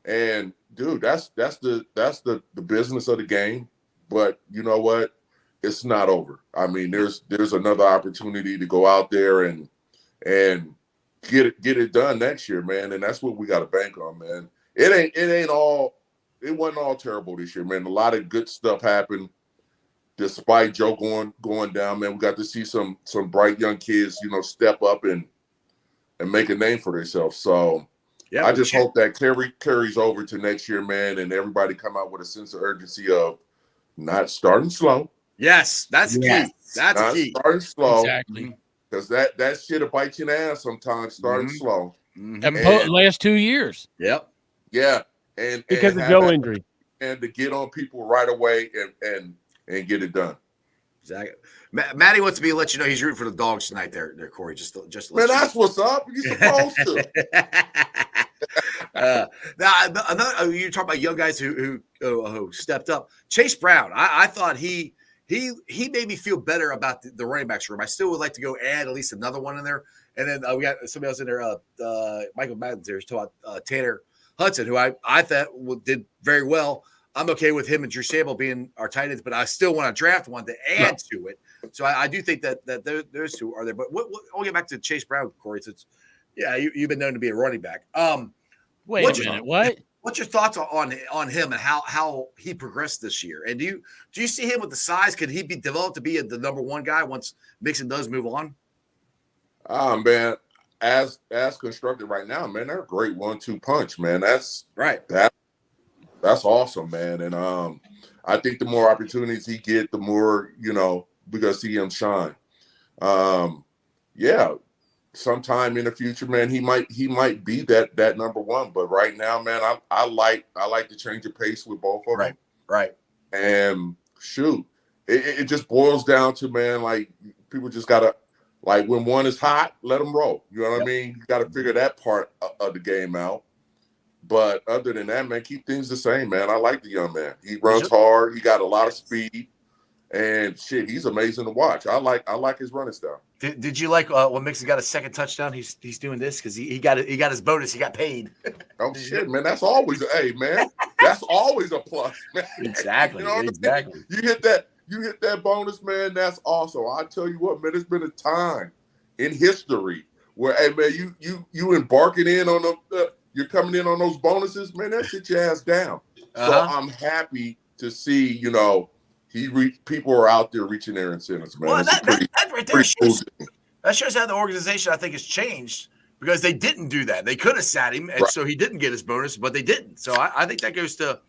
Speaker 4: And dude, that's the business of the game. But you know what? It's not over. I mean, there's another opportunity to go out there and get it done next year, man. And that's what we got to bank on, man. It wasn't all terrible this year, man. A lot of good stuff happened. Despite Joe going down, man, we got to see some bright young kids, step up and make a name for themselves. So
Speaker 1: Yeah,
Speaker 4: I just hope that carries over to next year, man, and everybody come out with a sense of urgency of not starting slow.
Speaker 1: Yes, that's key. That's
Speaker 4: not
Speaker 1: key.
Speaker 4: Starting slow.
Speaker 3: Exactly.
Speaker 4: Because that shit'll bite you in the ass sometimes, starting slow.
Speaker 3: And last 2 years.
Speaker 1: Yep.
Speaker 4: Yeah. And
Speaker 5: Because of Joe injury.
Speaker 4: And to get on people right away and get it done.
Speaker 1: Exactly. Matty wants me to let you know he's rooting for the Dogs tonight there, Corey. Just to let
Speaker 4: man, that's what's up. You're supposed to.
Speaker 1: Now, you talk about young guys who stepped up. Chase Brown, I thought he made me feel better about the running backs room. I still would like to go add at least another one in there. And then we got somebody else in there, Michael Madden's there. He's talking about Tanner Hudson, who I thought did very well. I'm okay with him and Drew Sable being our tight ends, but I still want to draft one to add to it. So I do think that those two are there. But I'll get back to Chase Brown, Corey. So you've been known to be a running back.
Speaker 3: Wait a minute. What?
Speaker 1: What's your thoughts on him and how he progressed this year? And do you see him with the size? Could he be developed to be the number one guy once Mixon does move on?
Speaker 4: Man, as constructed right now, man, they're a great 1-2 punch, man. That's
Speaker 1: right.
Speaker 4: That's awesome, man. And I think the more opportunities he get, the more we're gonna see him shine. Sometime in the future, man, he might be that number one. But right now, man, I like to change the pace with both of them.
Speaker 1: Right.
Speaker 4: And shoot, it just boils down to, man, like people just gotta, like, when one is hot, let them roll. You know what I mean? You got to figure that part of the game out. But other than that, man, keep things the same, man. I like the young man. He runs hard. He got a lot of speed, and shit, he's amazing to watch. I like his running style.
Speaker 1: Did you like when Mixon got a second touchdown? He's doing this because he got his bonus. He got paid.
Speaker 4: Oh shit, man! That's always man. That's always a plus, man.
Speaker 1: Exactly.
Speaker 4: You know
Speaker 1: exactly.
Speaker 4: I mean? You hit that bonus, man. That's awesome. I tell you what, man. There's been a time in history where, hey, man, you embarking in on the. You're coming in on those bonuses, man. That sit your ass down. So I'm happy to see, people are out there reaching their incentives, man.
Speaker 1: Well, that right there shows how the organization, I think, has changed because they didn't do that. They could have sat him, and so he didn't get his bonus, but they didn't. So I think that goes to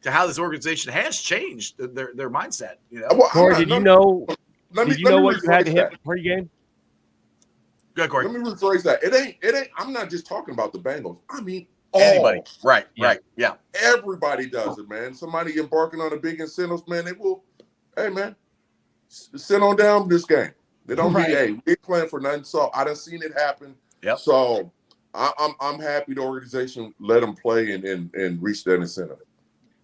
Speaker 1: how this organization has changed their mindset.
Speaker 5: Well, Corey, did you know what you had to hit pregame?
Speaker 1: Good, Corey.
Speaker 4: Let me rephrase that. It ain't. I'm not just talking about the Bengals. I mean,
Speaker 1: anybody. Right. Yeah.
Speaker 4: Everybody does it, man. Somebody embarking on a big incentives, man. They will. Hey, man, sit on down this game. They don't need. Hey, we ain't playing for nothing. So I done seen it happen.
Speaker 1: Yep.
Speaker 4: So I'm happy the organization let them play and reach that incentive.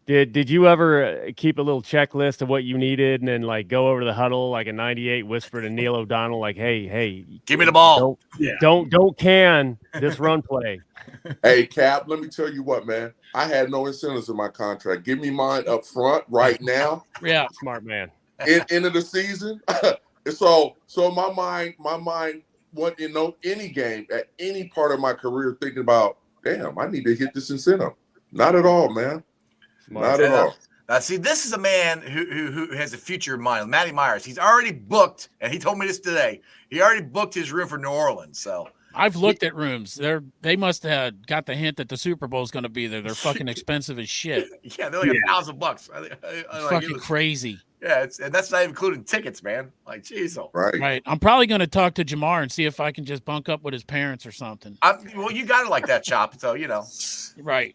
Speaker 5: Did you ever keep a little checklist of what you needed and then like go over to the huddle like a 98, whisper to Neil O'Donnell like, hey,
Speaker 1: give me the ball.
Speaker 5: Don't can this run play.
Speaker 4: Hey, Cap, let me tell you what, man. I had no incentives in my contract. Give me mine up front right now.
Speaker 5: Yeah, smart man.
Speaker 4: End of the season. So my mind wasn't in any game at any part of my career thinking about, damn, I need to hit this incentive. Not at all, man. Not at all.
Speaker 1: Now, see, this is a man who has a future in mind. Matty Myers, he's already booked, and he told me this today. He already booked his room for New Orleans. So
Speaker 3: I've looked at rooms. They must have got the hint that the Super Bowl is going to be there. They're fucking expensive as shit.
Speaker 1: Yeah, they're like $1,000.
Speaker 3: Fucking crazy.
Speaker 1: Yeah, and that's not even including tickets, man. Like, jeez.
Speaker 3: Right. I'm probably going to talk to Jamar and see if I can just bunk up with his parents or something.
Speaker 1: Well, you got it like that, Chop. So
Speaker 3: Right.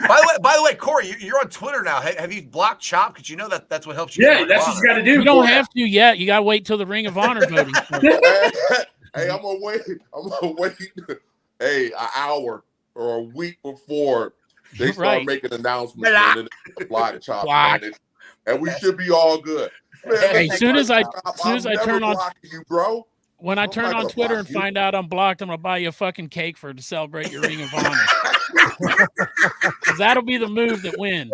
Speaker 1: By the way, Corey, you're on Twitter now. Have you blocked Chop? Because you know that's what helps you.
Speaker 2: Yeah, that's what you got to do.
Speaker 3: You don't have to yet. You got to wait till the Ring of Honor voting.
Speaker 4: Hey, I'm gonna wait. Hey, an hour or a week before they start making announcements. Man, block Chop. and we should be all good. Man,
Speaker 3: Hey,
Speaker 4: listen,
Speaker 3: soon as I
Speaker 4: never
Speaker 3: turn on,
Speaker 4: blocking you, bro.
Speaker 3: when I
Speaker 4: I'm
Speaker 3: turn
Speaker 4: not
Speaker 3: on
Speaker 4: gonna
Speaker 3: Twitter
Speaker 4: block
Speaker 3: and
Speaker 4: you.
Speaker 3: find out I'm blocked, I'm gonna buy you a fucking cake to celebrate your Ring of Honor. 'Cause that'll be the move that wins.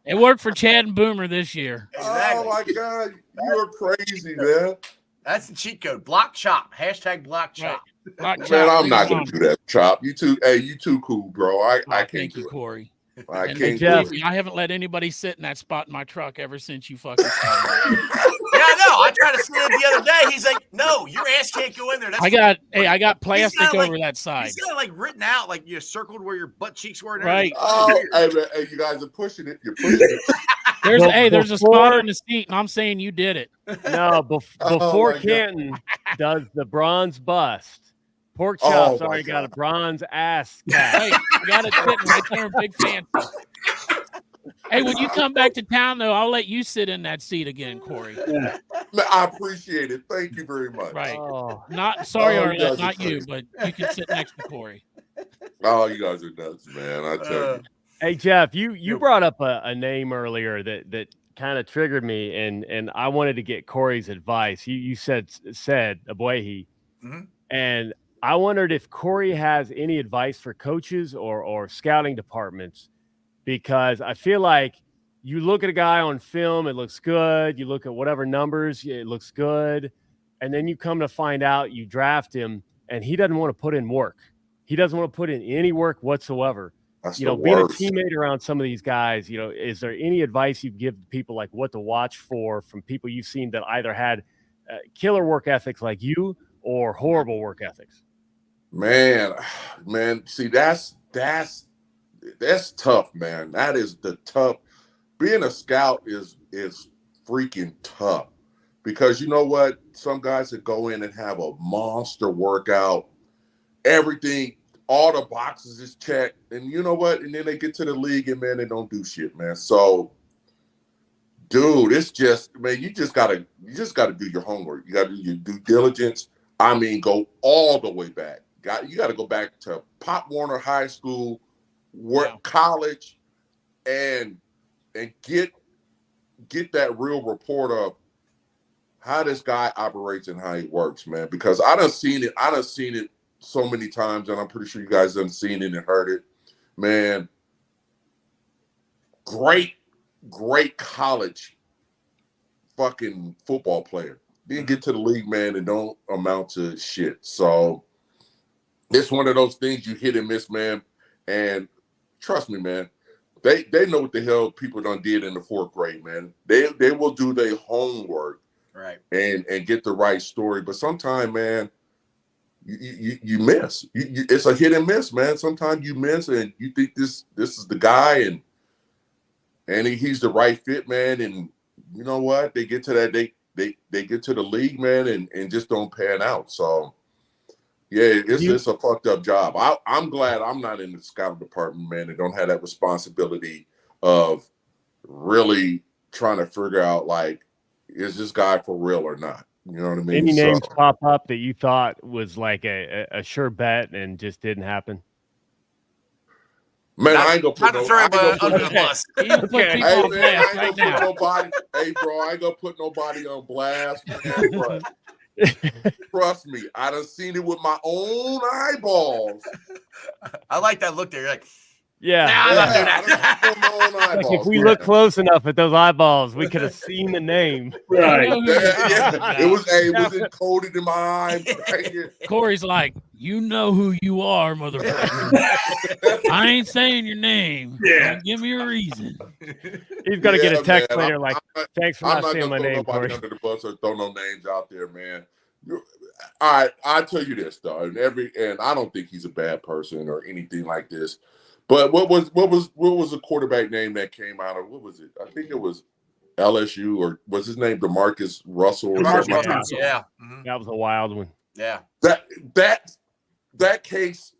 Speaker 3: It worked for Chad and Boomer this year.
Speaker 4: Oh my God, you're crazy, man.
Speaker 1: That's the cheat code. Block chop. Hashtag block chop.
Speaker 3: Block
Speaker 4: Man,
Speaker 3: chop,
Speaker 4: I'm
Speaker 3: Ring
Speaker 4: not
Speaker 3: of
Speaker 4: gonna
Speaker 3: Honor.
Speaker 4: do that, Chop. You too. Hey, you too cool, bro. I can't
Speaker 3: Thank
Speaker 4: do
Speaker 3: you,
Speaker 4: it.
Speaker 3: Corey.
Speaker 4: I
Speaker 3: And
Speaker 4: can't
Speaker 5: Jeff.
Speaker 4: do it.
Speaker 3: I haven't let anybody sit in that spot in my truck ever since you fucking started.
Speaker 1: Yeah, I know. I tried to sit in the other day. He's like, "No, your ass can't go in there." That's
Speaker 3: I got plastic over that side.
Speaker 1: He's got it like written out, like you circled where your butt cheeks were. And
Speaker 3: Right.
Speaker 1: everything.
Speaker 4: Oh, hey, man, hey, you guys are pushing it. You're pushing it.
Speaker 3: There's a spot on the seat, and I'm saying you did it.
Speaker 5: No, before
Speaker 4: my God.
Speaker 5: Canton does the bronze bust, Pork
Speaker 4: Oh,
Speaker 5: Chop's
Speaker 4: my
Speaker 5: already got a
Speaker 4: God.
Speaker 5: bronze ass cast.
Speaker 3: Right, I got it sitting right there in big fancy. Hey, when you come back to town, though, I'll let you sit in that seat again, Corey.
Speaker 4: Man, I appreciate it. Thank you very much.
Speaker 3: Right.
Speaker 5: Oh,
Speaker 3: Not sorry,
Speaker 4: Oh, you
Speaker 3: Arlette,
Speaker 4: guys are
Speaker 3: not you,
Speaker 4: crazy.
Speaker 3: but you can sit next to Corey.
Speaker 4: Oh, you guys are nuts, man. I tell you.
Speaker 5: hey Jeff, you brought up a name earlier that kind of triggered me, and I wanted to get Corey's advice. You said Abuehi,
Speaker 1: Mhm.
Speaker 5: and I wondered if Corey has any advice for coaches or scouting departments, because I feel like you look at a guy on film, it looks good. You look at whatever numbers, it looks good. And then you come to find out you draft him and he doesn't want to put in work. He doesn't want to put in any work whatsoever.
Speaker 4: That's
Speaker 5: You
Speaker 4: the
Speaker 5: know, being a
Speaker 4: worst.
Speaker 5: teammate around some of these guys, you know, is there any advice you give people, like what to watch for from people you've seen that either had killer work ethics like you or horrible work ethics?
Speaker 4: Man, see, that's tough, man. That is the tough. Being a scout is freaking tough, because you know what? Some guys that go in and have a monster workout, everything, all the boxes is checked, and you know what? And then they get to the league and man, they don't do shit, man. So, dude, it's just, man, you just gotta do your homework. You gotta do your due diligence. I mean, go all the way back. You got to go back to Pop Warner High School, college, and get that real report of how this guy operates and how he works, man. Because I done seen it so many times, and I'm pretty sure you guys done seen it and heard it, man. Great college fucking football player. Didn't get to the league, man, and don't amount to shit. So it's one of those things you hit and miss, man. And trust me, man, they know what the hell people done did in the 4th grade, man. They will do their homework,
Speaker 1: Right,
Speaker 4: and get the right story. But sometimes, man, you miss. It's a hit and miss, man. Sometimes you miss, and you think this is the guy, and he's the right fit, man. And you know what? They get to that they get to the league, man, and just don't pan out. So. Yeah, it's a fucked up job. I'm glad I'm not in the scouting department, man, and don't have that responsibility of really trying to figure out, like, is this guy for real or not? You know what I mean?
Speaker 5: Any names pop up that you thought was like a sure bet and just didn't happen?
Speaker 4: Man, I ain't gonna put
Speaker 1: under the bus.
Speaker 3: You put people on blast right now.
Speaker 4: Hey, bro, I ain't gonna put nobody on blast, man. But trust me, I done seen it with my own eyeballs.
Speaker 1: I like that look there. You're like,
Speaker 5: Yeah.
Speaker 1: nah, I'm not doing
Speaker 4: I done seen it with my own
Speaker 5: Like
Speaker 4: eyeballs.
Speaker 5: if we look close enough at those eyeballs, we could have seen the name.
Speaker 2: Right.
Speaker 4: Yeah, it was encoded in my eye. Right here.
Speaker 3: Corey's like, you know who you are, motherfucker. I ain't saying your name.
Speaker 2: Yeah.
Speaker 3: Give me a reason.
Speaker 5: He's got to get a text
Speaker 4: man,
Speaker 5: later like, thanks for
Speaker 4: I'm
Speaker 5: not saying my
Speaker 4: gonna throw
Speaker 5: name,
Speaker 4: nobody
Speaker 5: Corey.
Speaker 4: under the bus or throw no names out there, man. All right, I tell you this though, and I don't think he's a bad person or anything like this. But what was the quarterback name that came out of, what was it? I think it was LSU, or was his name DeMarcus Russell or something like that?
Speaker 1: yeah. Mm-hmm.
Speaker 5: That was a wild one.
Speaker 1: Yeah.
Speaker 4: That case,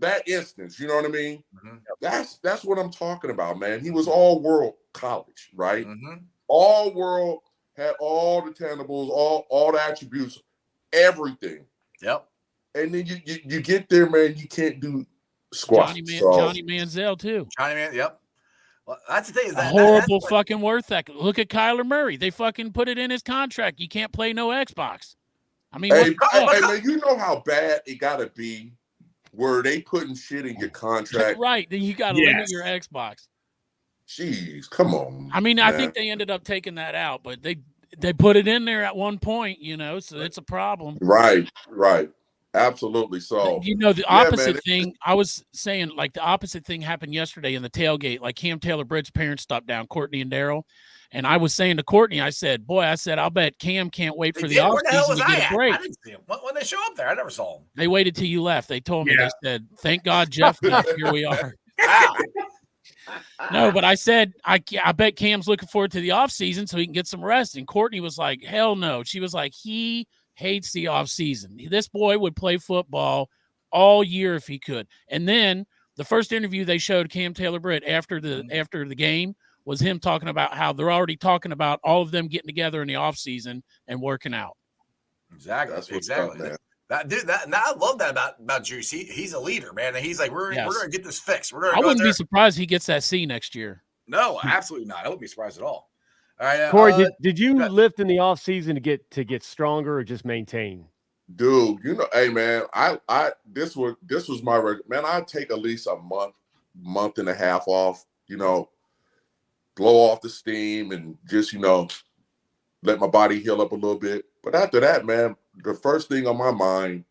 Speaker 4: that instance, you know what I mean?
Speaker 1: Mm-hmm.
Speaker 4: That's what I'm talking about, man. He was all world college, right?
Speaker 1: Mm-hmm.
Speaker 4: All world, had all the tangibles, all the attributes, everything.
Speaker 1: Yep.
Speaker 4: And then you get there, man, you can't do squat.
Speaker 3: Johnny Manziel too.
Speaker 1: Johnny Man, yep. Well, that's the thing. Is
Speaker 3: A
Speaker 1: that
Speaker 3: horrible fucking worth that. Look at Kyler Murray. They fucking put it in his contract. You can't play no Xbox. I mean,
Speaker 4: Hey,
Speaker 3: what the fuck?
Speaker 4: man, you know how bad it gotta be where they putting shit in your contract.
Speaker 3: Right. Then you got to limit your Xbox.
Speaker 4: Jeez, come on.
Speaker 3: I mean,
Speaker 4: man.
Speaker 3: I think they ended up taking that out, but they put it in there at one point, you know, so it's a problem.
Speaker 4: Right. Absolutely. So,
Speaker 3: you know, the opposite thing, I was saying, like, the opposite thing happened yesterday in the tailgate. Like, Cam Taylor-Britt's parents stopped down, Courtney and Daryl. And I was saying to Courtney, I said, I'll bet Cam can't wait for the offseason to get a break.
Speaker 1: I didn't see him. When they show up there, I never saw him.
Speaker 3: They waited till you left. They told me, they said, thank God Jeff left. Here we are.
Speaker 1: Wow.
Speaker 3: No, but I said, I bet Cam's looking forward to the offseason so he can get some rest. And Courtney was like, hell no. She was like, he hates the offseason. This boy would play football all year if he could. And then the first interview they showed Cam Taylor-Britt after the game was him talking about how they're already talking about all of them getting together in the offseason and working out.
Speaker 1: Exactly.
Speaker 4: That's what's
Speaker 1: exactly.
Speaker 4: up,
Speaker 1: I love that about Juice. He's a leader, man. And he's like, we're gonna get this fixed.
Speaker 3: I wouldn't be surprised he gets that C next year.
Speaker 1: No, absolutely not. I wouldn't be surprised at all. All right,
Speaker 5: Corey, did you lift in the offseason to get stronger or just maintain?
Speaker 4: Dude, you know, hey man, this was my record. Man, I'd take at least a month and a half off, you know, blow off the steam and just, you know, let my body heal up a little bit. But after that, man, the first thing on my mind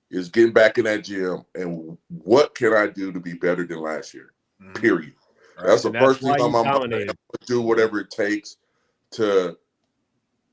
Speaker 4: is getting back in that gym and what can I do to be better than last year? Period. That's the first thing on my mind. Do whatever it takes to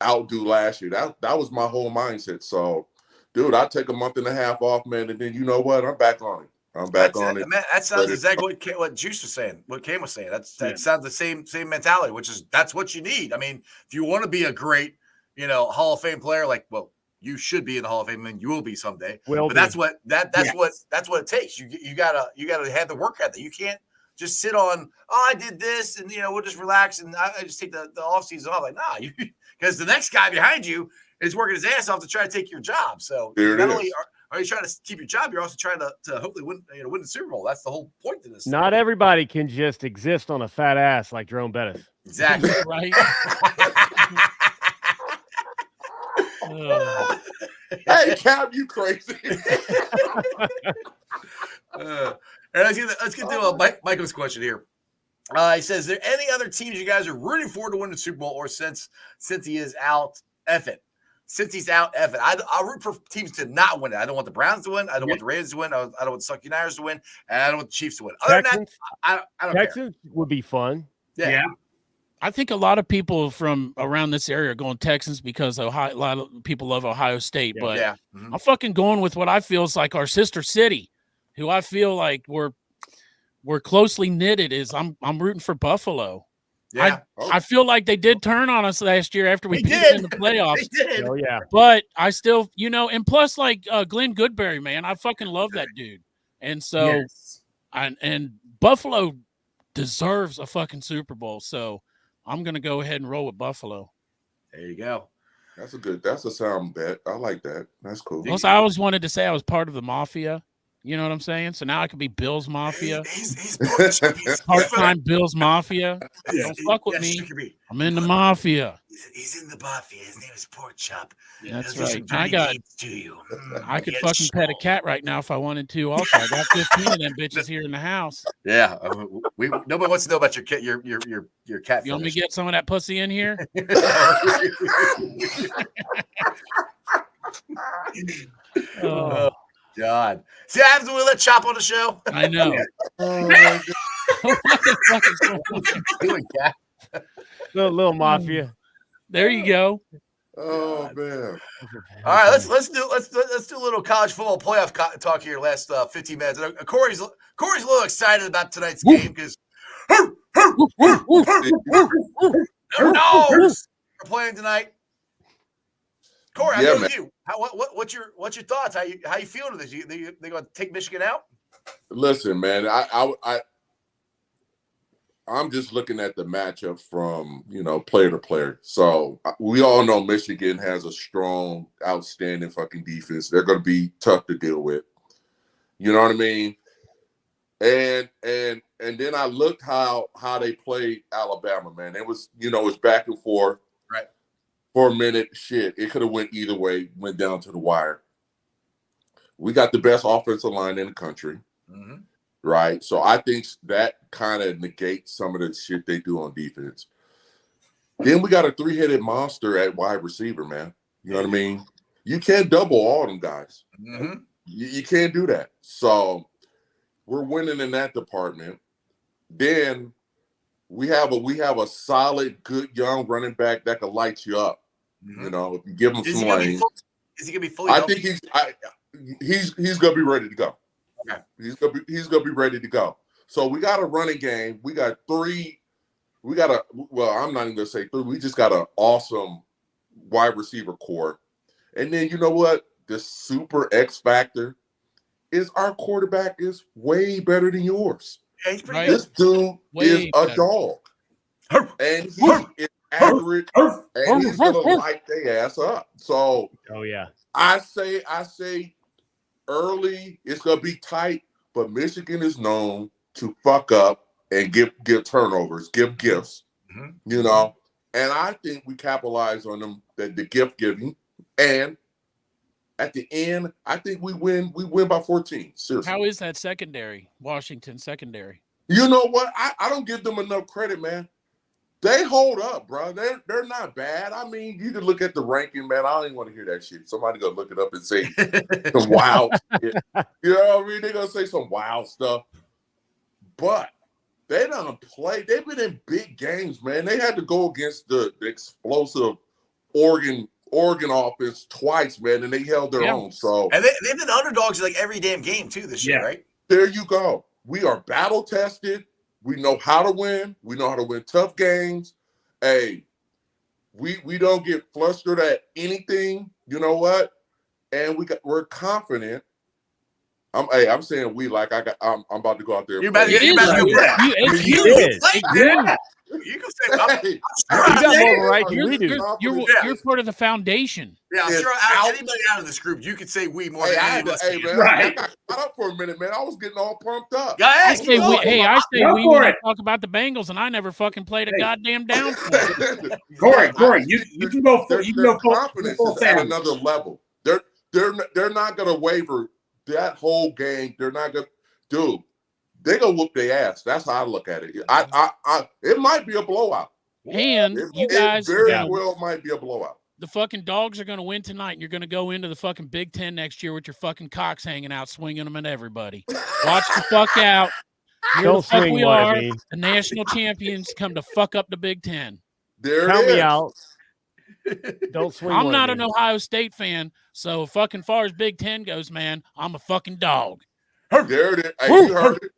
Speaker 4: outdo last year. That was my whole mindset. So, dude, I take a month and a half off, man, and then you know what? I'm back on it. I'm back on it.
Speaker 1: Man, that sounds exactly what Juice was saying, what Cam was saying. That sounds the same mentality, which is that's what you need. I mean, if you want to be a great, you know, Hall of Fame player, like, well, you should be in the Hall of Fame, and you will be someday. But that's what it takes. You gotta have the work ethic. You can't just sit on, I did this, and you know, we'll just relax and I just take the off season off. Like, nah, because the next guy behind you is working his ass off to try to take your job. So not only are you trying to keep your job, you're also trying to hopefully win the Super Bowl. That's the whole point of this.
Speaker 5: Not everybody can just exist on a fat ass like Jerome Bettis.
Speaker 1: Exactly.
Speaker 3: Right.
Speaker 4: Hey, Cam, you crazy?
Speaker 1: Let's get to Michael's question here. He says, "Is there any other teams you guys are rooting for to win the Super Bowl, or since he is out, F it? Since he's out, F it. I'll root for teams to not win it. I don't want the Browns to win. I don't want the Ravens to win. I don't want the Sucky Niners to win. And I don't want the Chiefs to win. Other than that, I don't
Speaker 5: Texans would be fun.
Speaker 1: Yeah.
Speaker 3: I think a lot of people from around this area are going Texans because a lot of people love Ohio State. But I'm fucking going with what I feel is like our sister city, who I feel like we're closely knitted. I'm rooting for Buffalo.
Speaker 1: Yeah.
Speaker 3: I feel like they did turn on us last year after we beat them in the playoffs.
Speaker 1: They did.
Speaker 5: Oh yeah.
Speaker 3: But I still, you know, and plus like Glenn Goodberry, man, I fucking love that dude. And so and Buffalo deserves a fucking Super Bowl. So I'm going to go ahead and roll with Buffalo.
Speaker 1: There you go.
Speaker 4: That's a sound bet. I like that. That's cool.
Speaker 3: Plus, I always wanted to say I was part of the Mafia. You know what I'm saying? So now I could be Bill's Mafia.
Speaker 1: He's
Speaker 3: part-time Bill's Mafia. Don't fuck with me. I'm in the Mafia.
Speaker 1: He's in the Mafia. His name is Pork Chop.
Speaker 3: That's right. I could fucking pet a cat right now if I wanted to. Also, I got 15 of them bitches here in the house.
Speaker 1: Yeah, nobody wants to know about your cat. Your cat.
Speaker 3: You want me to get some of that pussy in here?
Speaker 1: Oh. God. See what happens when we let Chop on the show?
Speaker 3: I know. What the fuck is going on?
Speaker 5: Little Mafia.
Speaker 3: There you go.
Speaker 4: Oh man.
Speaker 1: All right, let's do a little college football playoff talk here. Last 15 minutes. Corey's a little excited about tonight's game because their dogs are playing tonight. Corey, I know you. What's your thoughts? How you feeling this? They going to take Michigan out?
Speaker 4: Listen, man, I'm just looking at the matchup from, you know, player to player. So we all know Michigan has a strong, outstanding fucking defense. They're going to be tough to deal with. You know what I mean? And and then I looked how they played Alabama, man. It was, it's back and forth.
Speaker 1: Right.
Speaker 4: For a minute, shit, it could have went either way, went down to the wire. We got the best offensive line in the country.
Speaker 1: Mm-hmm.
Speaker 4: Right. So I think that kind of negates some of the shit they do on defense. Then we got a 3-headed monster at wide receiver, man. You know what I mean? You can't double all them guys.
Speaker 1: Mm-hmm.
Speaker 4: You can't do that. So we're winning in that department. Then we have a solid, good young running back that can light you up.
Speaker 1: Mm-hmm.
Speaker 4: You know, if you give him
Speaker 1: Is
Speaker 4: some
Speaker 1: he
Speaker 4: lane.
Speaker 1: Is he gonna be fully?
Speaker 4: I
Speaker 1: healthy?
Speaker 4: think he's gonna be ready to go.
Speaker 1: Okay.
Speaker 4: He's gonna be ready to go. So we got a running game. We got three. Well, I'm not even gonna say three. We just got an awesome wide receiver core. And then you know what? The super X factor is our quarterback is way better than yours.
Speaker 1: Yeah, he's pretty
Speaker 3: Right.
Speaker 1: good.
Speaker 4: This dude
Speaker 3: Way
Speaker 4: is a
Speaker 3: better.
Speaker 4: dog. And he is accurate and he's gonna light their ass up. So
Speaker 5: Oh yeah.
Speaker 4: I say early it's gonna be tight, but Michigan is known to fuck up and give turnovers, give gifts, you know. And I think we capitalize on them, the gift giving, and at the end, I think we win. We win by 14. Seriously.
Speaker 3: How is that secondary, Washington secondary?
Speaker 4: You know what? I don't give them enough credit, man. They hold up, bro. They're not bad. I mean, you can look at the ranking, man. I don't even want to hear that shit. Somebody go look it up and say some wild shit. You know what I mean? They're gonna say some wild stuff. But they don't play. They've been in big games, man. They had to go against the explosive Oregon offense twice, man, and they held their own. So
Speaker 1: and they've been underdogs like every damn game too this year, right?
Speaker 4: There you go. We are battle tested. We know how to win. We know how to win tough games. Hey, we don't get flustered at anything. You know what? And we're confident. I'm saying we like I'm about to go out there.
Speaker 1: You better go You can say
Speaker 4: Hey,
Speaker 5: You got more right than we do.
Speaker 3: You're part of the foundation.
Speaker 1: Yeah, I'm sure anybody out of this group, you could say we more than any of us.
Speaker 4: Man,
Speaker 2: Right.
Speaker 4: I got caught up for a minute, man. I was getting all pumped up.
Speaker 1: Yeah,
Speaker 3: I say we
Speaker 2: Go
Speaker 3: when
Speaker 2: for
Speaker 3: I
Speaker 2: it.
Speaker 3: talk about the Bengals, and I never fucking played a goddamn down for it.
Speaker 2: Corey, you can go full. You can
Speaker 4: Their
Speaker 2: go full.
Speaker 4: confidence
Speaker 2: full
Speaker 4: is at
Speaker 2: family.
Speaker 4: another level. They're not gonna waver that whole game. They're not gonna, dude. They gonna whoop their ass. That's how I look at it. It might be a blowout.
Speaker 3: And you guys,
Speaker 4: it very well might be a blowout.
Speaker 3: the fucking dogs are going to win tonight, and you're going to go into the fucking Big Ten next year with your fucking cocks hanging out, swinging them at everybody. Watch the fuck out. Here
Speaker 5: Don't
Speaker 3: the fuck
Speaker 5: swing
Speaker 3: we
Speaker 5: one
Speaker 3: are.
Speaker 5: at me.
Speaker 3: The national champions come to fuck up the Big Ten.
Speaker 4: There
Speaker 5: Count
Speaker 4: it is.
Speaker 5: me out. Don't swing
Speaker 3: I'm
Speaker 5: one
Speaker 3: not
Speaker 5: at
Speaker 3: an
Speaker 5: me.
Speaker 3: Ohio State fan, so fucking far as Big Ten goes, man, I'm a fucking dog.
Speaker 4: There it is. Hey, you heard it.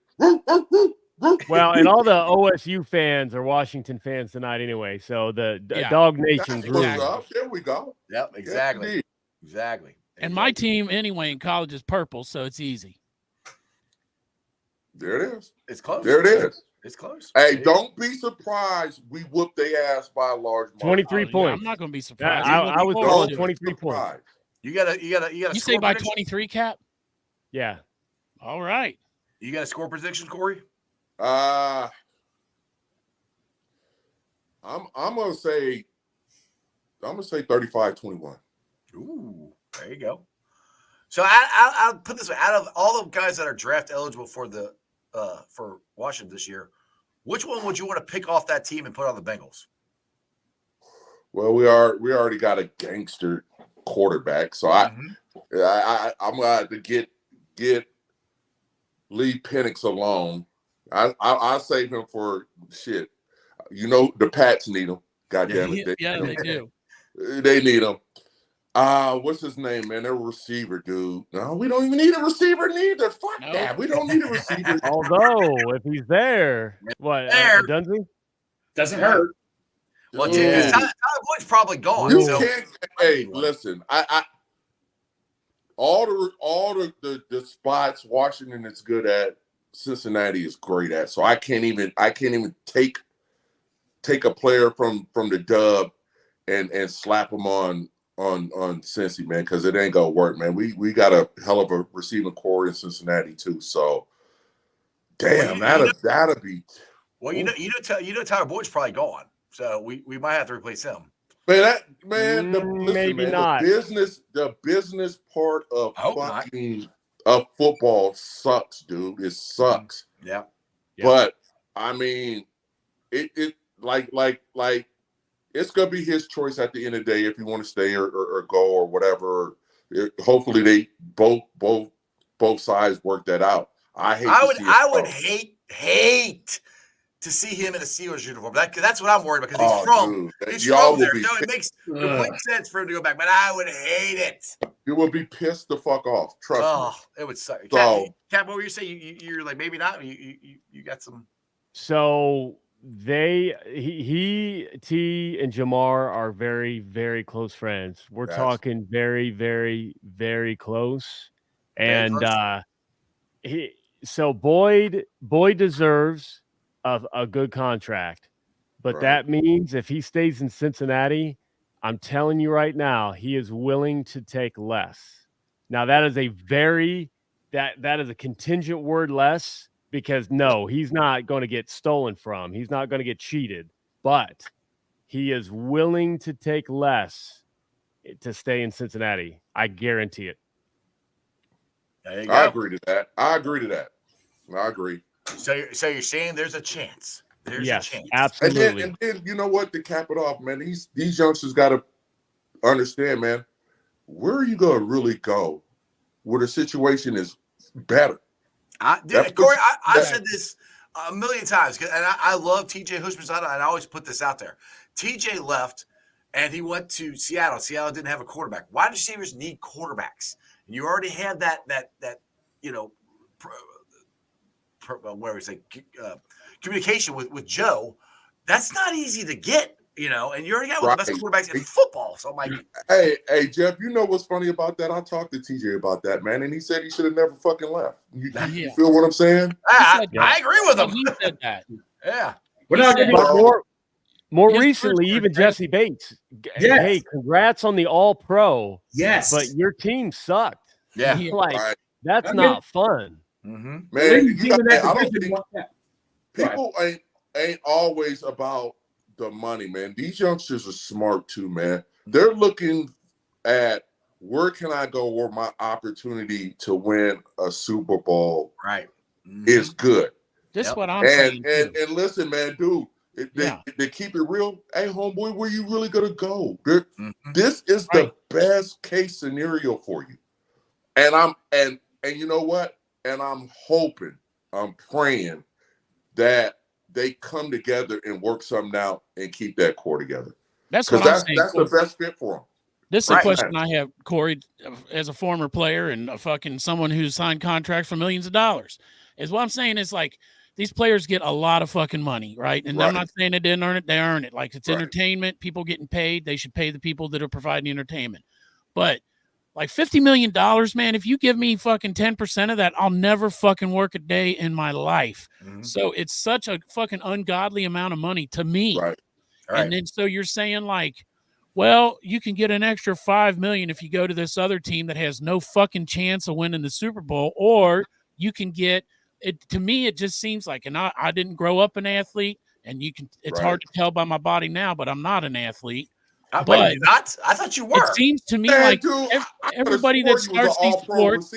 Speaker 5: Well, and all the OSU fans are Washington fans tonight anyway. So the Dog Nation
Speaker 4: That's
Speaker 5: grew.
Speaker 4: what's up. There we go.
Speaker 1: Yep, exactly.
Speaker 4: Yes,
Speaker 1: Exactly.
Speaker 3: And my team, anyway, in college is purple, so it's easy.
Speaker 4: There it is.
Speaker 1: It's close.
Speaker 4: There it is.
Speaker 1: It's close.
Speaker 4: Hey, don't be surprised. We whooped their ass by a large margin.
Speaker 5: 23
Speaker 3: Oh, yeah,
Speaker 5: points.
Speaker 3: I'm not going to be surprised.
Speaker 5: I was
Speaker 3: Don't
Speaker 5: calling
Speaker 3: do it.
Speaker 5: 23 points.
Speaker 4: Surprised.
Speaker 1: You gotta
Speaker 3: You
Speaker 1: score
Speaker 3: say by
Speaker 1: prediction?
Speaker 3: 23, Cap?
Speaker 5: Yeah.
Speaker 3: All right.
Speaker 1: You got a score prediction, Corey?
Speaker 4: I'm gonna say 35-21.
Speaker 1: Ooh, there you go. So I'll put this way: out of all the guys that are draft eligible for the for Washington this year, which one would you want to pick off that team and put on the Bengals?
Speaker 4: Well, we already got a gangster quarterback, so I'm gonna have to get Lee Penix alone. I'll save him for shit. You know the Pats need him. God damn it,
Speaker 3: They do.
Speaker 4: They need him. What's his name, man? Their receiver, dude. No, we don't even need a receiver neither. Fuck that. We don't need a receiver.
Speaker 5: Although, if he's there, what? Dunzy?
Speaker 2: Doesn't hurt.
Speaker 1: Well, Tyler Boyd's probably gone.
Speaker 4: You
Speaker 1: So
Speaker 4: can't. Hey, listen. All the spots Washington is good at, Cincinnati is great at. So I can't even take a player from the dub and slap him on Cincy, man, because it ain't gonna work, man. We got a hell of a receiving core in Cincinnati too. So Damn, that'll be.
Speaker 1: Well, Tyler Boyd's probably gone, so we might have to replace him.
Speaker 4: Man,
Speaker 5: maybe not.
Speaker 4: The business part of football sucks, dude. It sucks.
Speaker 1: Yeah.
Speaker 4: But I mean, it like it's gonna be his choice at the end of the day if you want to stay or go or whatever. Hopefully they both sides work that out. I would hate to see him in a Steelers uniform. That's what I'm worried about because he's from there. No, it makes complete sense for him to go back, but I would hate it. You will be pissed the fuck off. Trust me.
Speaker 1: It would suck.
Speaker 4: So,
Speaker 1: Cap, what were you saying? You're like maybe not. You got some.
Speaker 5: So he T and Jamar are very, very close friends. We're talking very, very, very close. And so Boyd deserves a good contract, but that means if he stays in Cincinnati, I'm telling you right now, he is willing to take less. Now that is that is a contingent word, less, because no, he's not going to get stolen from. He's not going to get cheated, but he is willing to take less to stay in Cincinnati. I guarantee it.
Speaker 4: I agree to that. I agree.
Speaker 1: So you're saying there's a chance. There's a chance.
Speaker 5: Absolutely.
Speaker 4: And then you know what? To cap it off, man, these youngsters got to understand, man, where are you going to really go where the situation is better?
Speaker 1: Corey, I've said this a million times, and I love TJ Houshmandzadeh, and I always put this out there. TJ left, and he went to Seattle. Seattle didn't have a quarterback. Wide receivers need quarterbacks. And you already have that communication with Joe. That's not easy to get, and you already got one of the best quarterbacks in football. So I'm like,
Speaker 4: hey, Jeff, you know what's funny about that? I talked to TJ about that, man, and he said he should have never fucking left. You feel what I'm saying?
Speaker 1: I agree with him.
Speaker 3: He said that.
Speaker 1: Yeah.
Speaker 2: We're not getting
Speaker 5: more recently, even Jesse Bates.
Speaker 2: Yes.
Speaker 5: Hey, congrats on the All-Pro.
Speaker 2: Yes.
Speaker 5: But your team sucked.
Speaker 1: Yeah.
Speaker 5: That's not fun.
Speaker 1: Mm-hmm.
Speaker 4: Man, I don't think people ain't always about the money, man. These youngsters are smart too, man. They're looking at where can I go where my opportunity to win a Super Bowl is good.
Speaker 3: This is what I'm saying.
Speaker 4: And listen, man, dude, they keep it real. Hey, homeboy, where you really gonna go? This is the best case scenario for you. And you know what? And I'm hoping, I'm praying that they come together and work something out and keep that core together.
Speaker 3: That's what I'm saying.
Speaker 4: That's the best fit for them.
Speaker 3: This is a question I have, Corey, as a former player and a fucking someone who's signed contracts for millions of dollars. Is what I'm saying is like these players get a lot of fucking money, right? And I'm not saying they didn't earn it; they earn it. Like it's entertainment, people getting paid. They should pay the people that are providing entertainment. But like $50 million, man, if you give me fucking 10% of that, I'll never fucking work a day in my life. Mm-hmm. So it's such a fucking ungodly amount of money to me.
Speaker 4: Right.
Speaker 3: And then so you're saying like, well, you can get an extra $5 million if you go to this other team that has no fucking chance of winning the Super Bowl, or you can get it. To me, it just seems like, and I didn't grow up an athlete, and it's hard to tell by my body now, but I'm not an athlete.
Speaker 1: But you're not? I thought you were.
Speaker 3: It seems to me like everybody that starts these sports,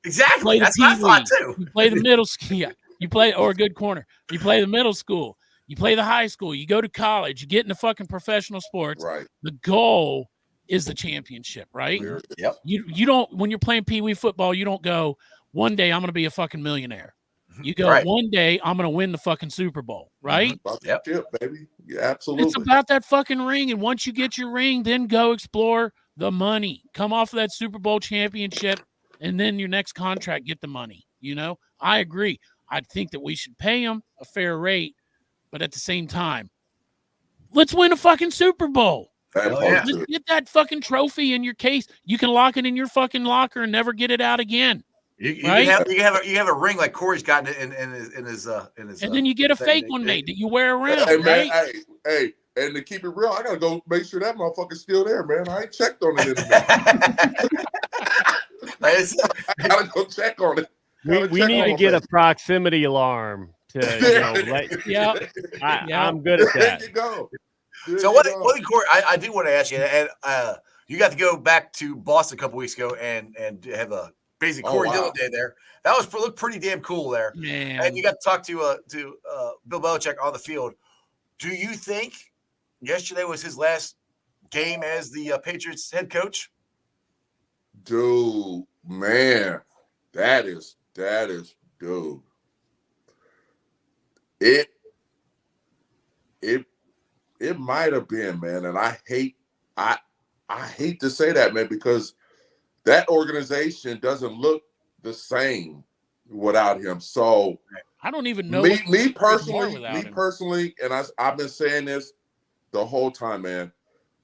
Speaker 1: exactly. That's what I thought too.
Speaker 3: You play the middle school, you play or a good corner. You play the middle school. You play the high school. You go to college. You get into fucking professional sports.
Speaker 4: Right.
Speaker 3: The goal is the championship, right?
Speaker 1: Yep.
Speaker 3: You don't, when you're playing Pee Wee football, you don't go, one day I'm going to be a fucking millionaire. You go, one day I'm going to win the fucking Super Bowl, right?
Speaker 4: Yep, baby. Yeah, absolutely.
Speaker 3: It's about that fucking ring. And once you get your ring, then go explore the money. Come off of that Super Bowl championship, and then your next contract, get the money. I agree. I think that we should pay them a fair rate, but at the same time, let's win a fucking Super Bowl. Let's get that fucking trophy in your case. You can lock it in your fucking locker and never get it out again.
Speaker 1: You have a ring like Corey's got in his
Speaker 3: and then you get a fake one made that you wear around.
Speaker 4: Hey, man, hey, and to keep it real, I gotta go make sure that motherfucker's still there, man. I ain't checked on it in a minute. I gotta go check on it.
Speaker 5: We need to get a proximity alarm to I'm good at that.
Speaker 4: There you go.
Speaker 1: So what, Corey, I do want to ask you, and you got to go back to Boston a couple weeks ago and have a basic Corey Dillon day there. That looked pretty damn cool there.
Speaker 3: Man.
Speaker 1: And you got to talk to Bill Belichick on the field. Do you think yesterday was his last game as the Patriots head coach?
Speaker 4: Dude, man, that is dude. It might have been, man, and I hate to say that, man, because that organization doesn't look the same without him. So
Speaker 3: I don't even know
Speaker 4: me personally, and I've been saying this the whole time, man.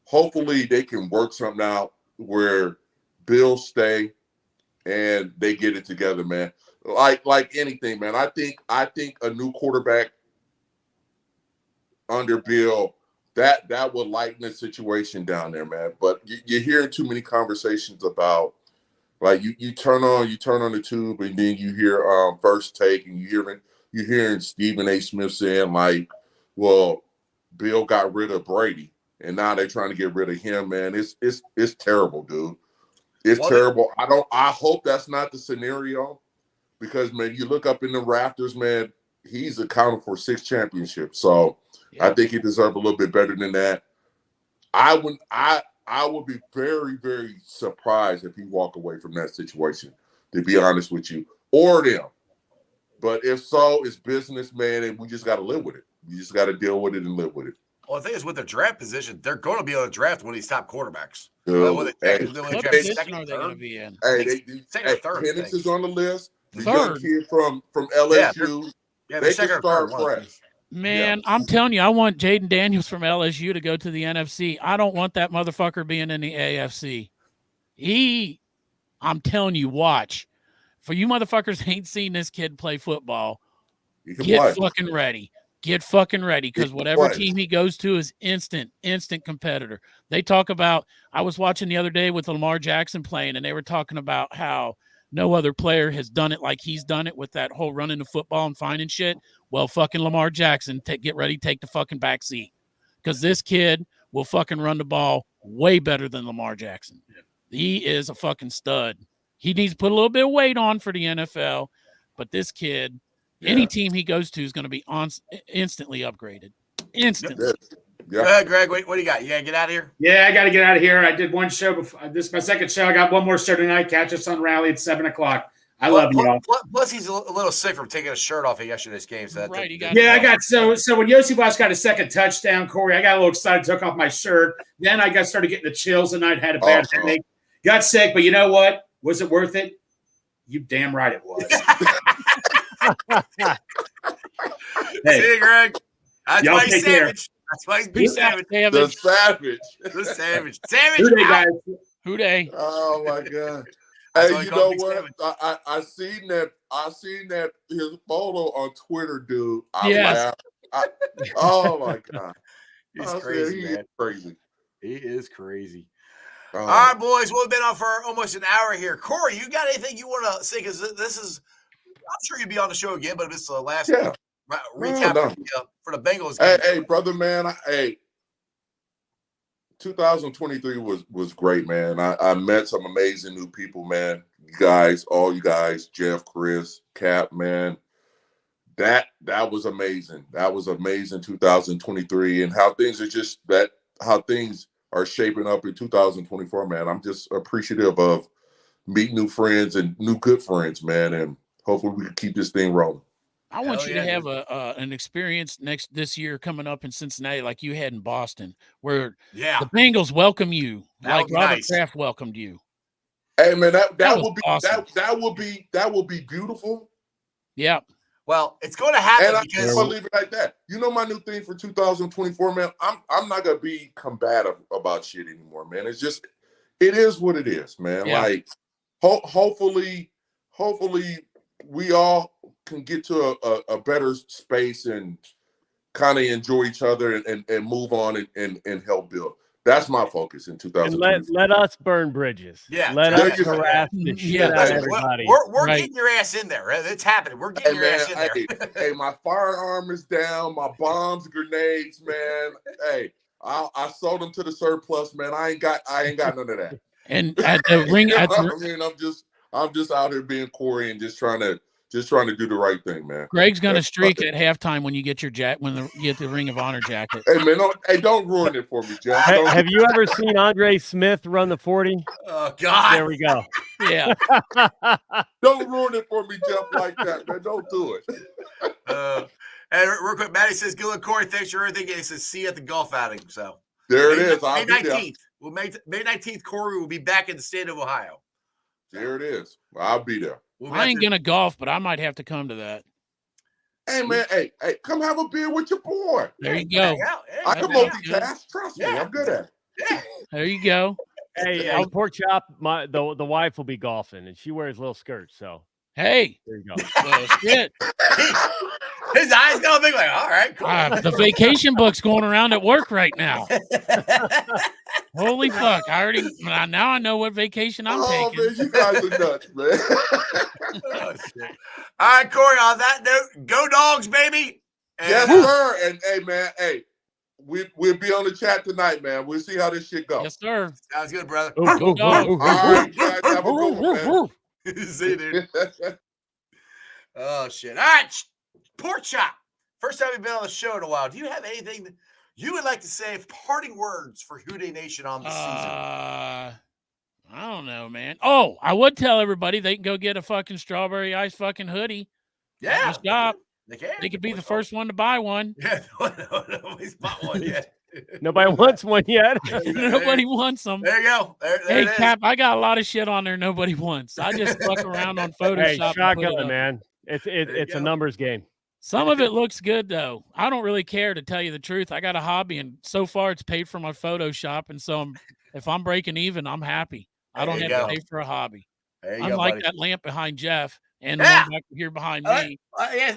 Speaker 4: Hopefully they can work something out where Bill stay and they get it together, man. Like anything, man. I think a new quarterback under Bill, that would lighten the situation down there, man. But you're hearing too many conversations about, like, you turn on the tube and then you hear First Take, and you're hearing Stephen A. Smith saying, like, well, Bill got rid of Brady and now they're trying to get rid of him, man. It's terrible, dude. It's terrible. I hope that's not the scenario, because, man, you look up in the rafters, man, he's accounted for 6 championships. So I think he deserves a little bit better than that. I would be very, very surprised if he walk away from that situation, to be honest with you, or them. But if so, it's business, man, and we just got to live with it. You just got to deal with it and live with it.
Speaker 1: Well, the thing is, with their draft position, they're going to be able to draft one of these top quarterbacks.
Speaker 3: What position are they going to be in?
Speaker 4: Penix is on the list. The young kid from LSU.
Speaker 1: Yeah,
Speaker 4: they can start fresh.
Speaker 3: Man, I'm telling you, I want Jaden Daniels from LSU to go to the NFC. I don't want that motherfucker being in the AFC. I'm telling you, watch. For you motherfuckers ain't seen this kid play football, get fucking ready. Get fucking ready, because whatever team he goes to is instant competitor. They talk about, I was watching the other day with Lamar Jackson playing, and they were talking about how no other player has done it like he's done it with that whole running the football and finding shit. Well, fucking Lamar Jackson, get ready, take the fucking back seat, because this kid will fucking run the ball way better than Lamar Jackson. He is a fucking stud. He needs to put a little bit of weight on for the NFL, but this kid, any team he goes to is going to be instantly upgraded. Instantly.
Speaker 1: Go ahead, Greg. What do you got? You got to get out of here?
Speaker 2: Yeah, I got to get out of here. I did one show before. This is my second show. I got one more show tonight. Catch us on Rally at 7 o'clock. I love you all.
Speaker 1: Plus, he's a little sick from taking a shirt off at yesterday's game. So
Speaker 3: right,
Speaker 2: I got so when 𝐂𝐫𝐨𝐰𝐧𝐬 got a second touchdown, Corey, I got a little excited, took off my shirt. Then I started getting the chills, and I had a bad headache. Got sick, but you know what? Was it worth it? You damn right it was.
Speaker 1: Hey, see you, Greg. That's
Speaker 2: y'all
Speaker 1: why he's
Speaker 2: take care.
Speaker 1: savage. That's why he's big savage.
Speaker 4: The savage.
Speaker 1: The savage. Savage.
Speaker 2: Who they, guys?
Speaker 3: Who they?
Speaker 4: Oh my God. Hey, you know what? I seen that his photo on Twitter, dude. Oh my God.
Speaker 1: He's crazy, man.
Speaker 4: Crazy.
Speaker 1: He is crazy. All right, boys. We've been on for almost an hour here. Corey, you got anything you want to say? Because this is, I'm sure you'll be on the show again, but if it's the last recap for the Bengals game.
Speaker 4: Hey, brother, man. 2023 was great, man. I met some amazing new people, man. All you guys, Jeff, Chris, Cap, man. That was amazing. That was amazing 2023, and how things are shaping up in 2024, man. I'm just appreciative of meeting new friends and new good friends, man. And hopefully we can keep this thing rolling.
Speaker 3: I want you to have an experience this year coming up in Cincinnati like you had in Boston, where the Bengals welcome you like Robert Kraft welcomed you.
Speaker 4: Hey, man, that would be
Speaker 3: awesome.
Speaker 4: that would be beautiful.
Speaker 3: Yeah.
Speaker 1: Well, it's going to happen.
Speaker 4: And I'm gonna leave it like that. You know, my new thing for 2024, man. I'm not gonna be combative about shit anymore, man. It's just, it is what it is, man.
Speaker 3: Yeah.
Speaker 4: Like, hopefully, we all can get to a better space and kind of enjoy each other and move on and help build. That's my focus in
Speaker 5: And
Speaker 4: 2024.
Speaker 5: let us burn bridges.
Speaker 1: Yeah,
Speaker 5: Let
Speaker 1: there
Speaker 5: us
Speaker 1: you go.
Speaker 5: harass the shit
Speaker 3: Yeah.
Speaker 5: out of
Speaker 1: Hey,
Speaker 5: everybody.
Speaker 1: we're
Speaker 3: Right.
Speaker 1: getting your ass in there. It's happening. We're getting
Speaker 4: Hey
Speaker 1: your
Speaker 4: man,
Speaker 1: ass in there.
Speaker 4: hey, my firearm is down, my bombs, grenades, man. Hey, I sold them to the surplus, man. I ain't got none of that.
Speaker 3: And at the ring,
Speaker 4: You know
Speaker 3: at
Speaker 4: what
Speaker 3: the,
Speaker 4: I mean, I'm just out here being Corey and just trying to do the right thing, man.
Speaker 3: Greg's gonna streak at halftime when you get your you get the Ring of Honor jacket.
Speaker 4: Hey man, don't ruin it for me, Jeff.
Speaker 5: Have you ever seen Andre Smith run the 40?
Speaker 1: Oh God.
Speaker 5: There we go.
Speaker 3: Yeah.
Speaker 4: Don't ruin it for me, Jeff, like that, man. Don't do it.
Speaker 1: And real quick, Maddie says, "Gil and Corey, thanks for everything." And he says, "See you at the golf outing." So
Speaker 4: There it is.
Speaker 1: May
Speaker 4: I'll be there.
Speaker 1: 19th. Well, May 19th, Corey will be back in the state of Ohio.
Speaker 4: There it is. I'll be there.
Speaker 3: I ain't gonna golf, but I might have to come to that.
Speaker 4: Hey man, hey, come have a beer with your boy.
Speaker 3: There you go.
Speaker 1: Hang out. Hey,
Speaker 4: I can
Speaker 1: hang out.
Speaker 4: multitask. Trust me,
Speaker 1: Yeah.
Speaker 4: I'm good at it.
Speaker 1: Yeah.
Speaker 3: There you go.
Speaker 5: Hey, pork chop. The wife will be golfing, and she wears little skirts. So
Speaker 3: Hey,
Speaker 5: there you go.
Speaker 3: well, shit.
Speaker 1: His eyes go big, like, all right, cool.
Speaker 3: The vacation book's going around at work right now. Holy fuck! Now I know what vacation I'm taking.
Speaker 4: Man, you guys are nuts, man.
Speaker 1: Oh, shit. All right, Corey, on that note, go Dogs, baby. And,
Speaker 4: Yes, sir. And hey, man, we'll be on the chat tonight, man. We'll see how this shit goes.
Speaker 3: Yes, sir.
Speaker 1: Sounds good, brother.
Speaker 3: Go Dogs.
Speaker 4: All right, guys, have a good one, man.
Speaker 1: See you, dude. Oh, shit. All right, Pork Chop. First time you've been on the show in a while. Do you have anything that you would like to say, parting words for Houday Nation on the season?
Speaker 3: I don't know, man. Oh, I would tell everybody they can go get a fucking strawberry ice fucking hoodie.
Speaker 1: Yeah.
Speaker 3: Shop.
Speaker 1: They can.
Speaker 3: They could be the first one to buy one.
Speaker 1: Yeah, nobody's bought one yet.
Speaker 5: Nobody wants one yet.
Speaker 3: Nobody wants them.
Speaker 1: There you go. There
Speaker 3: Hey,
Speaker 1: it is.
Speaker 3: Cap, I got a lot of shit on there nobody wants. I just fuck around on Photoshop.
Speaker 5: Hey,
Speaker 3: and put it
Speaker 5: shotgun,
Speaker 3: up.
Speaker 5: man. It's a numbers game.
Speaker 3: Some of it looks good, though. I don't really care, to tell you the truth. I got a hobby, and so far it's paid for my Photoshop, and so if I'm breaking even, I'm happy. I don't have to pay for a hobby.
Speaker 1: There you
Speaker 3: Unlike
Speaker 1: go,
Speaker 3: that lamp behind Jeff and
Speaker 1: Yeah.
Speaker 3: the one back here behind me.
Speaker 1: Yeah,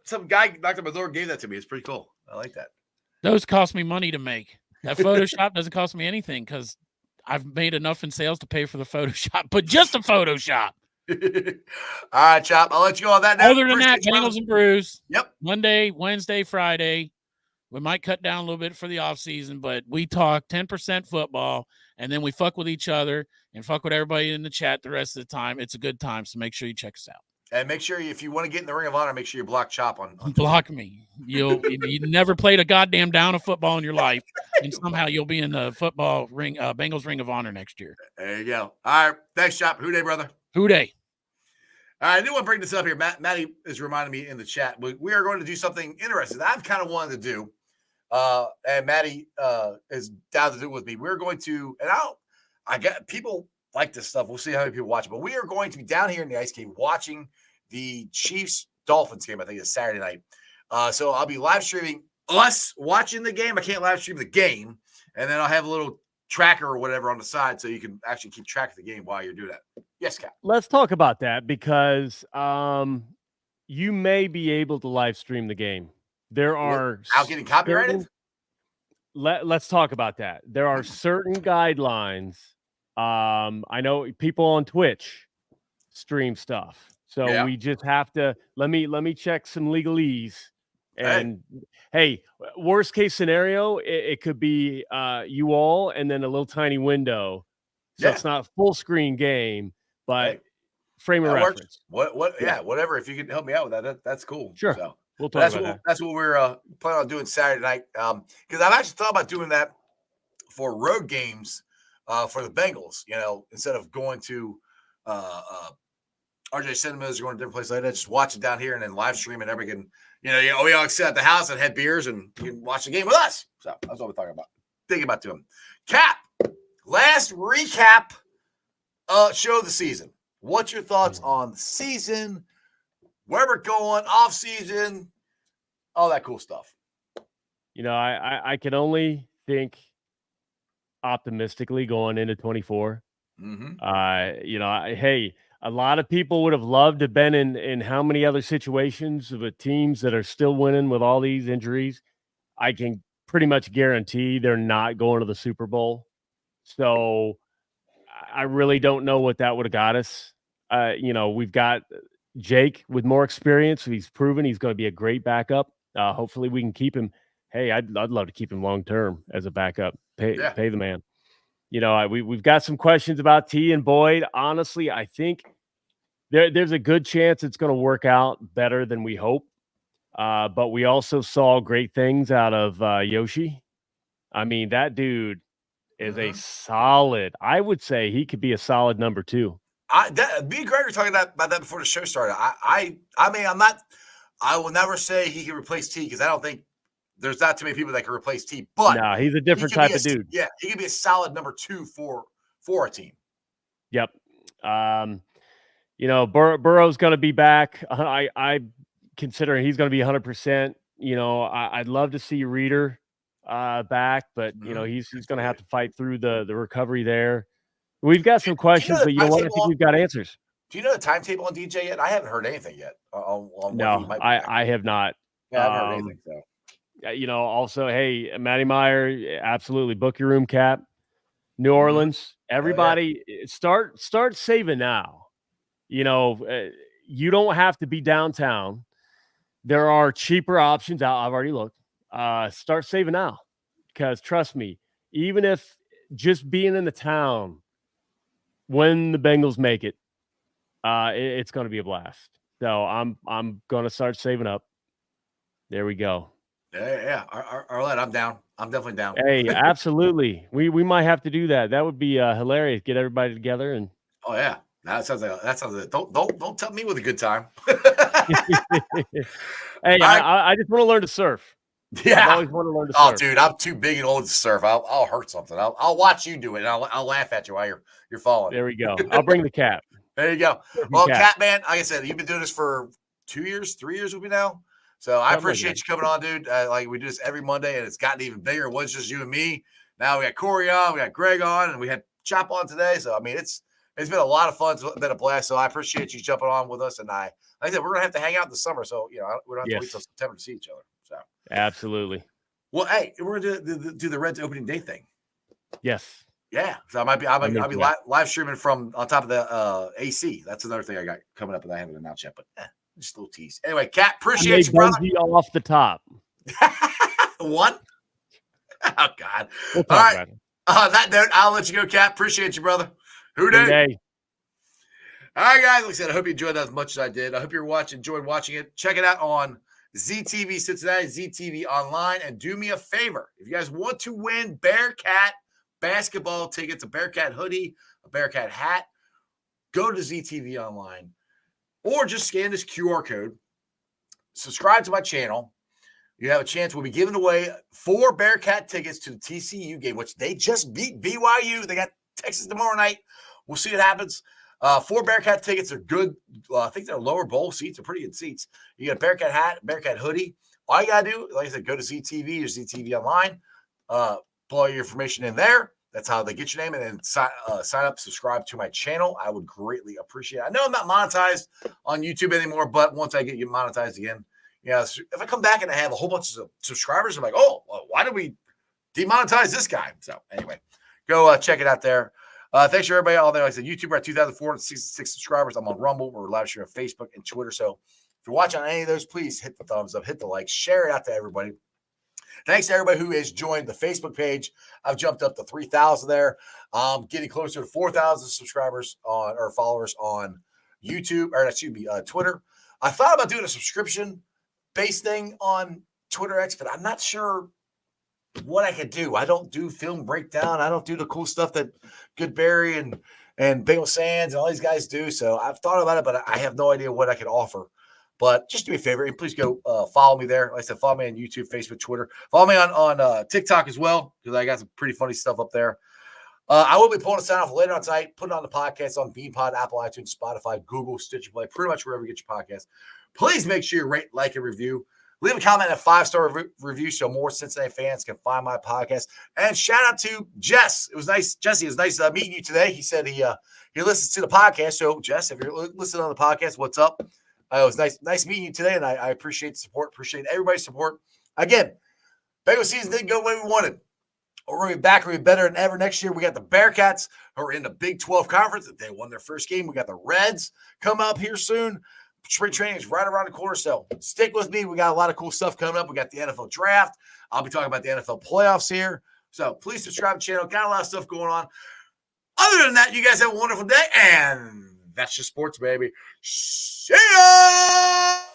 Speaker 1: some guy knocked on my door and gave that to me. It's pretty cool. I like that.
Speaker 3: Those cost me money to make. That Photoshop doesn't cost me anything because I've made enough in sales to pay for the Photoshop, but just a Photoshop.
Speaker 1: All right, Chop. I'll let you go on that.
Speaker 3: Other than that, Bengals and Brews.
Speaker 1: Yep.
Speaker 3: Monday, Wednesday, Friday. We might cut down a little bit for the off season, but we talk 10% football, and then we fuck with each other and fuck with everybody in the chat the rest of the time. It's a good time, so make sure you check us out.
Speaker 1: And make sure if you want to get in the Ring of Honor, make sure you block Chop on
Speaker 3: Block me. You never played a goddamn down of football in your life, and somehow you'll be in the football ring, Bengals Ring of Honor next year.
Speaker 1: There you go. All right. Thanks, Chop. Houday, brother.
Speaker 3: Houday.
Speaker 1: All right, I do want to bring this up here. Matty is reminding me in the chat. We are going to do something interesting that I've kind of wanted to do. And Matty is down to do it with me. We're going to, and I get people like this stuff. We'll see how many people watch it. But we are going to be down here in the Ice Cave watching the Chiefs-Dolphins game. I think it's Saturday night. So I'll be live streaming us watching the game. I can't live stream the game. And then I'll have a little tracker or whatever on the side so you can actually keep track of the game while you're doing that. Yes, Cap.
Speaker 5: Let's talk about that because you may be able to live stream the game. There are
Speaker 1: Out getting copyrighted?
Speaker 5: Let's talk about that. There are certain guidelines. I know people on Twitch stream stuff. So we just have to let me check some legalese. And hey, worst case scenario, it could be you all and then a little tiny window. So it's not a full screen game, but frame of reference.
Speaker 1: Whatever. If you can help me out with that, that's cool.
Speaker 5: Sure.
Speaker 1: So
Speaker 5: we'll talk about that.
Speaker 1: That's what we're planning on doing Saturday night. Because I've actually thought about doing that for road games for the Bengals, instead of going to RJ Cinemas or going to different places like that, just watch it down here and then live stream and everybody can, we all sit at the house and have beers and you can watch the game with us. So that's what we're talking about. Thinking about doing. Cap, last recap show of the season. What's your thoughts on the season? Where we're going, off season, all that cool stuff.
Speaker 5: I can only think optimistically going into 24.
Speaker 1: Mm-hmm.
Speaker 5: Hey, a lot of people would have loved to have been in how many other situations with teams that are still winning with all these injuries. I can pretty much guarantee they're not going to the Super Bowl. So I really don't know what that would have got us. We've got Jake with more experience. He's proven he's going to be a great backup. Hopefully we can keep him. Hey, I'd love to keep him long term as a backup. Pay the man. We've got some questions about T and Boyd. Honestly, I think there's a good chance it's going to work out better than we hope. But we also saw great things out of Yoshi. I mean, that dude is a solid. I would say he could be a solid number 2.
Speaker 1: Me and Greg were talking about that before the show started. I will never say he can replace T because I don't think there's not too many people that can replace T. But
Speaker 5: no, he's a different type of dude.
Speaker 1: Yeah, he could be a solid number 2 for a team.
Speaker 5: Yep. Burrow's going to be back. I consider he's going to be 100%. I'd love to see Reader back, but he's going to have to fight through the recovery there. We've got some questions, but I think we've got answers.
Speaker 1: Do you know the timetable on DJ yet? I haven't heard anything yet.
Speaker 5: No, I have not.
Speaker 1: Yeah, I haven't heard anything. So.
Speaker 5: Also, hey, Matty Meyer, absolutely book your room, Cap. New Orleans, everybody, start saving now. You don't have to be downtown. There are cheaper options out. I've already looked. Start saving now, because trust me, even if just being in the town when the Bengals make it, it's going to be a blast. So I'm going to start saving up. There we go.
Speaker 1: Yeah. Arlette, I'm down. I'm definitely down.
Speaker 5: Hey, absolutely. We might have to do that. That would be hilarious. Get everybody together and.
Speaker 1: Oh yeah, that sounds like. Don't tell me with a good time.
Speaker 5: Hey, I just want to learn to surf.
Speaker 1: Yeah,
Speaker 5: I always want to learn to surf.
Speaker 1: Oh, dude, I'm too big and old to surf. I'll hurt something. I'll watch you do it, and I'll laugh at you while you're falling.
Speaker 5: There we go. I'll bring the cap.
Speaker 1: There you go. Well, Cat Man, like I said, you've been doing this for 2 years, 3 years with me now. So I appreciate you coming on, dude. Like we do this every Monday, and it's gotten even bigger. It was just you and me. Now we got Corey on, we got Greg on, and we had Chop on today. So I mean, it's been a lot of fun. It's been a blast. So I appreciate you jumping on with us. And like I said, we're gonna have to hang out this summer. So we don't have to wait till September to see each other. So
Speaker 5: absolutely.
Speaker 1: Well, hey, we're gonna do the Reds opening day thing.
Speaker 5: Yes.
Speaker 1: Yeah. So I'll be live streaming from on top of the AC. That's another thing I got coming up that I haven't announced yet, but just a little tease. Anyway, Cat, appreciate you, brother.
Speaker 5: Off the top.
Speaker 1: One? Oh, God.
Speaker 5: We'll
Speaker 1: all right. That note, I'll let you go, Cat. Appreciate you, brother. Who did?
Speaker 5: Hey.
Speaker 1: All right, guys. Like I said, I hope you enjoyed that as much as I did. I hope you enjoyed watching it. Check it out on ZTV Cincinnati, ZTV Online. And do me a favor. If you guys want to win Bearcat basketball tickets, a Bearcat hoodie, a Bearcat hat, go to ZTV Online. Or just scan this QR code, subscribe to my channel. You have a chance. We'll be giving away 4 Bearcat tickets to the TCU game, which they just beat BYU. They got Texas tomorrow night. We'll see what happens. 4 Bearcat tickets are good. I think they're lower bowl seats. They're pretty good seats. You get a Bearcat hat, Bearcat hoodie. All you got to do, like I said, go to ZTV or ZTV Online. Put all your information in there. That's how they get your name, and then sign up, subscribe to my channel. I would greatly appreciate it. I know I'm not monetized on YouTube anymore, but once I get you monetized again, if I come back and I have a whole bunch of subscribers, I'm like, oh, well, why did we demonetize this guy? So anyway, go check it out there. Thanks for everybody out there. Like I said, YouTube, we're at 2,466 subscribers. I'm on Rumble. We're live streaming on Facebook and Twitter. So if you're watching on any of those, please hit the thumbs up, hit the like, share it out to everybody. Thanks to everybody who has joined the Facebook page. I've jumped up to 3,000 there. Getting closer to 4,000 subscribers or followers on YouTube, or Twitter. I thought about doing a subscription-based thing on Twitter X, but I'm not sure what I could do. I don't do film breakdown. I don't do the cool stuff that Goodberry and Bengal Sands and all these guys do. So I've thought about it, but I have no idea what I could offer. But just do me a favor and please go follow me there. Like I said, follow me on YouTube, Facebook, Twitter. Follow me on TikTok as well, because I got some pretty funny stuff up there. I will be pulling a sign off later on tonight, putting on the podcast on BeanPod, Apple, iTunes, Spotify, Google, Stitcher Play, pretty much wherever you get your podcast. Please make sure you rate, like, and review. Leave a comment and a 5-star review so more Cincinnati fans can find my podcast. And shout out to Jess. It was nice, Jesse. It was nice meeting you today. He said he listens to the podcast. So Jess, if you're listening on the podcast, what's up? It was nice meeting you today, and I appreciate the support. Appreciate everybody's support. Again, Bengals season didn't go the way we wanted. We're going to be back. We're going to be better than ever next year. We got the Bearcats who are in the Big 12 conference. They won their first game. We got the Reds come up here soon. Spring training is right around the corner. So stick with me. We got a lot of cool stuff coming up. We got the NFL draft. I'll be talking about the NFL playoffs here. So please subscribe to the channel. Got a lot of stuff going on. Other than that, you guys have a wonderful day. And that's just sports, baby. See ya!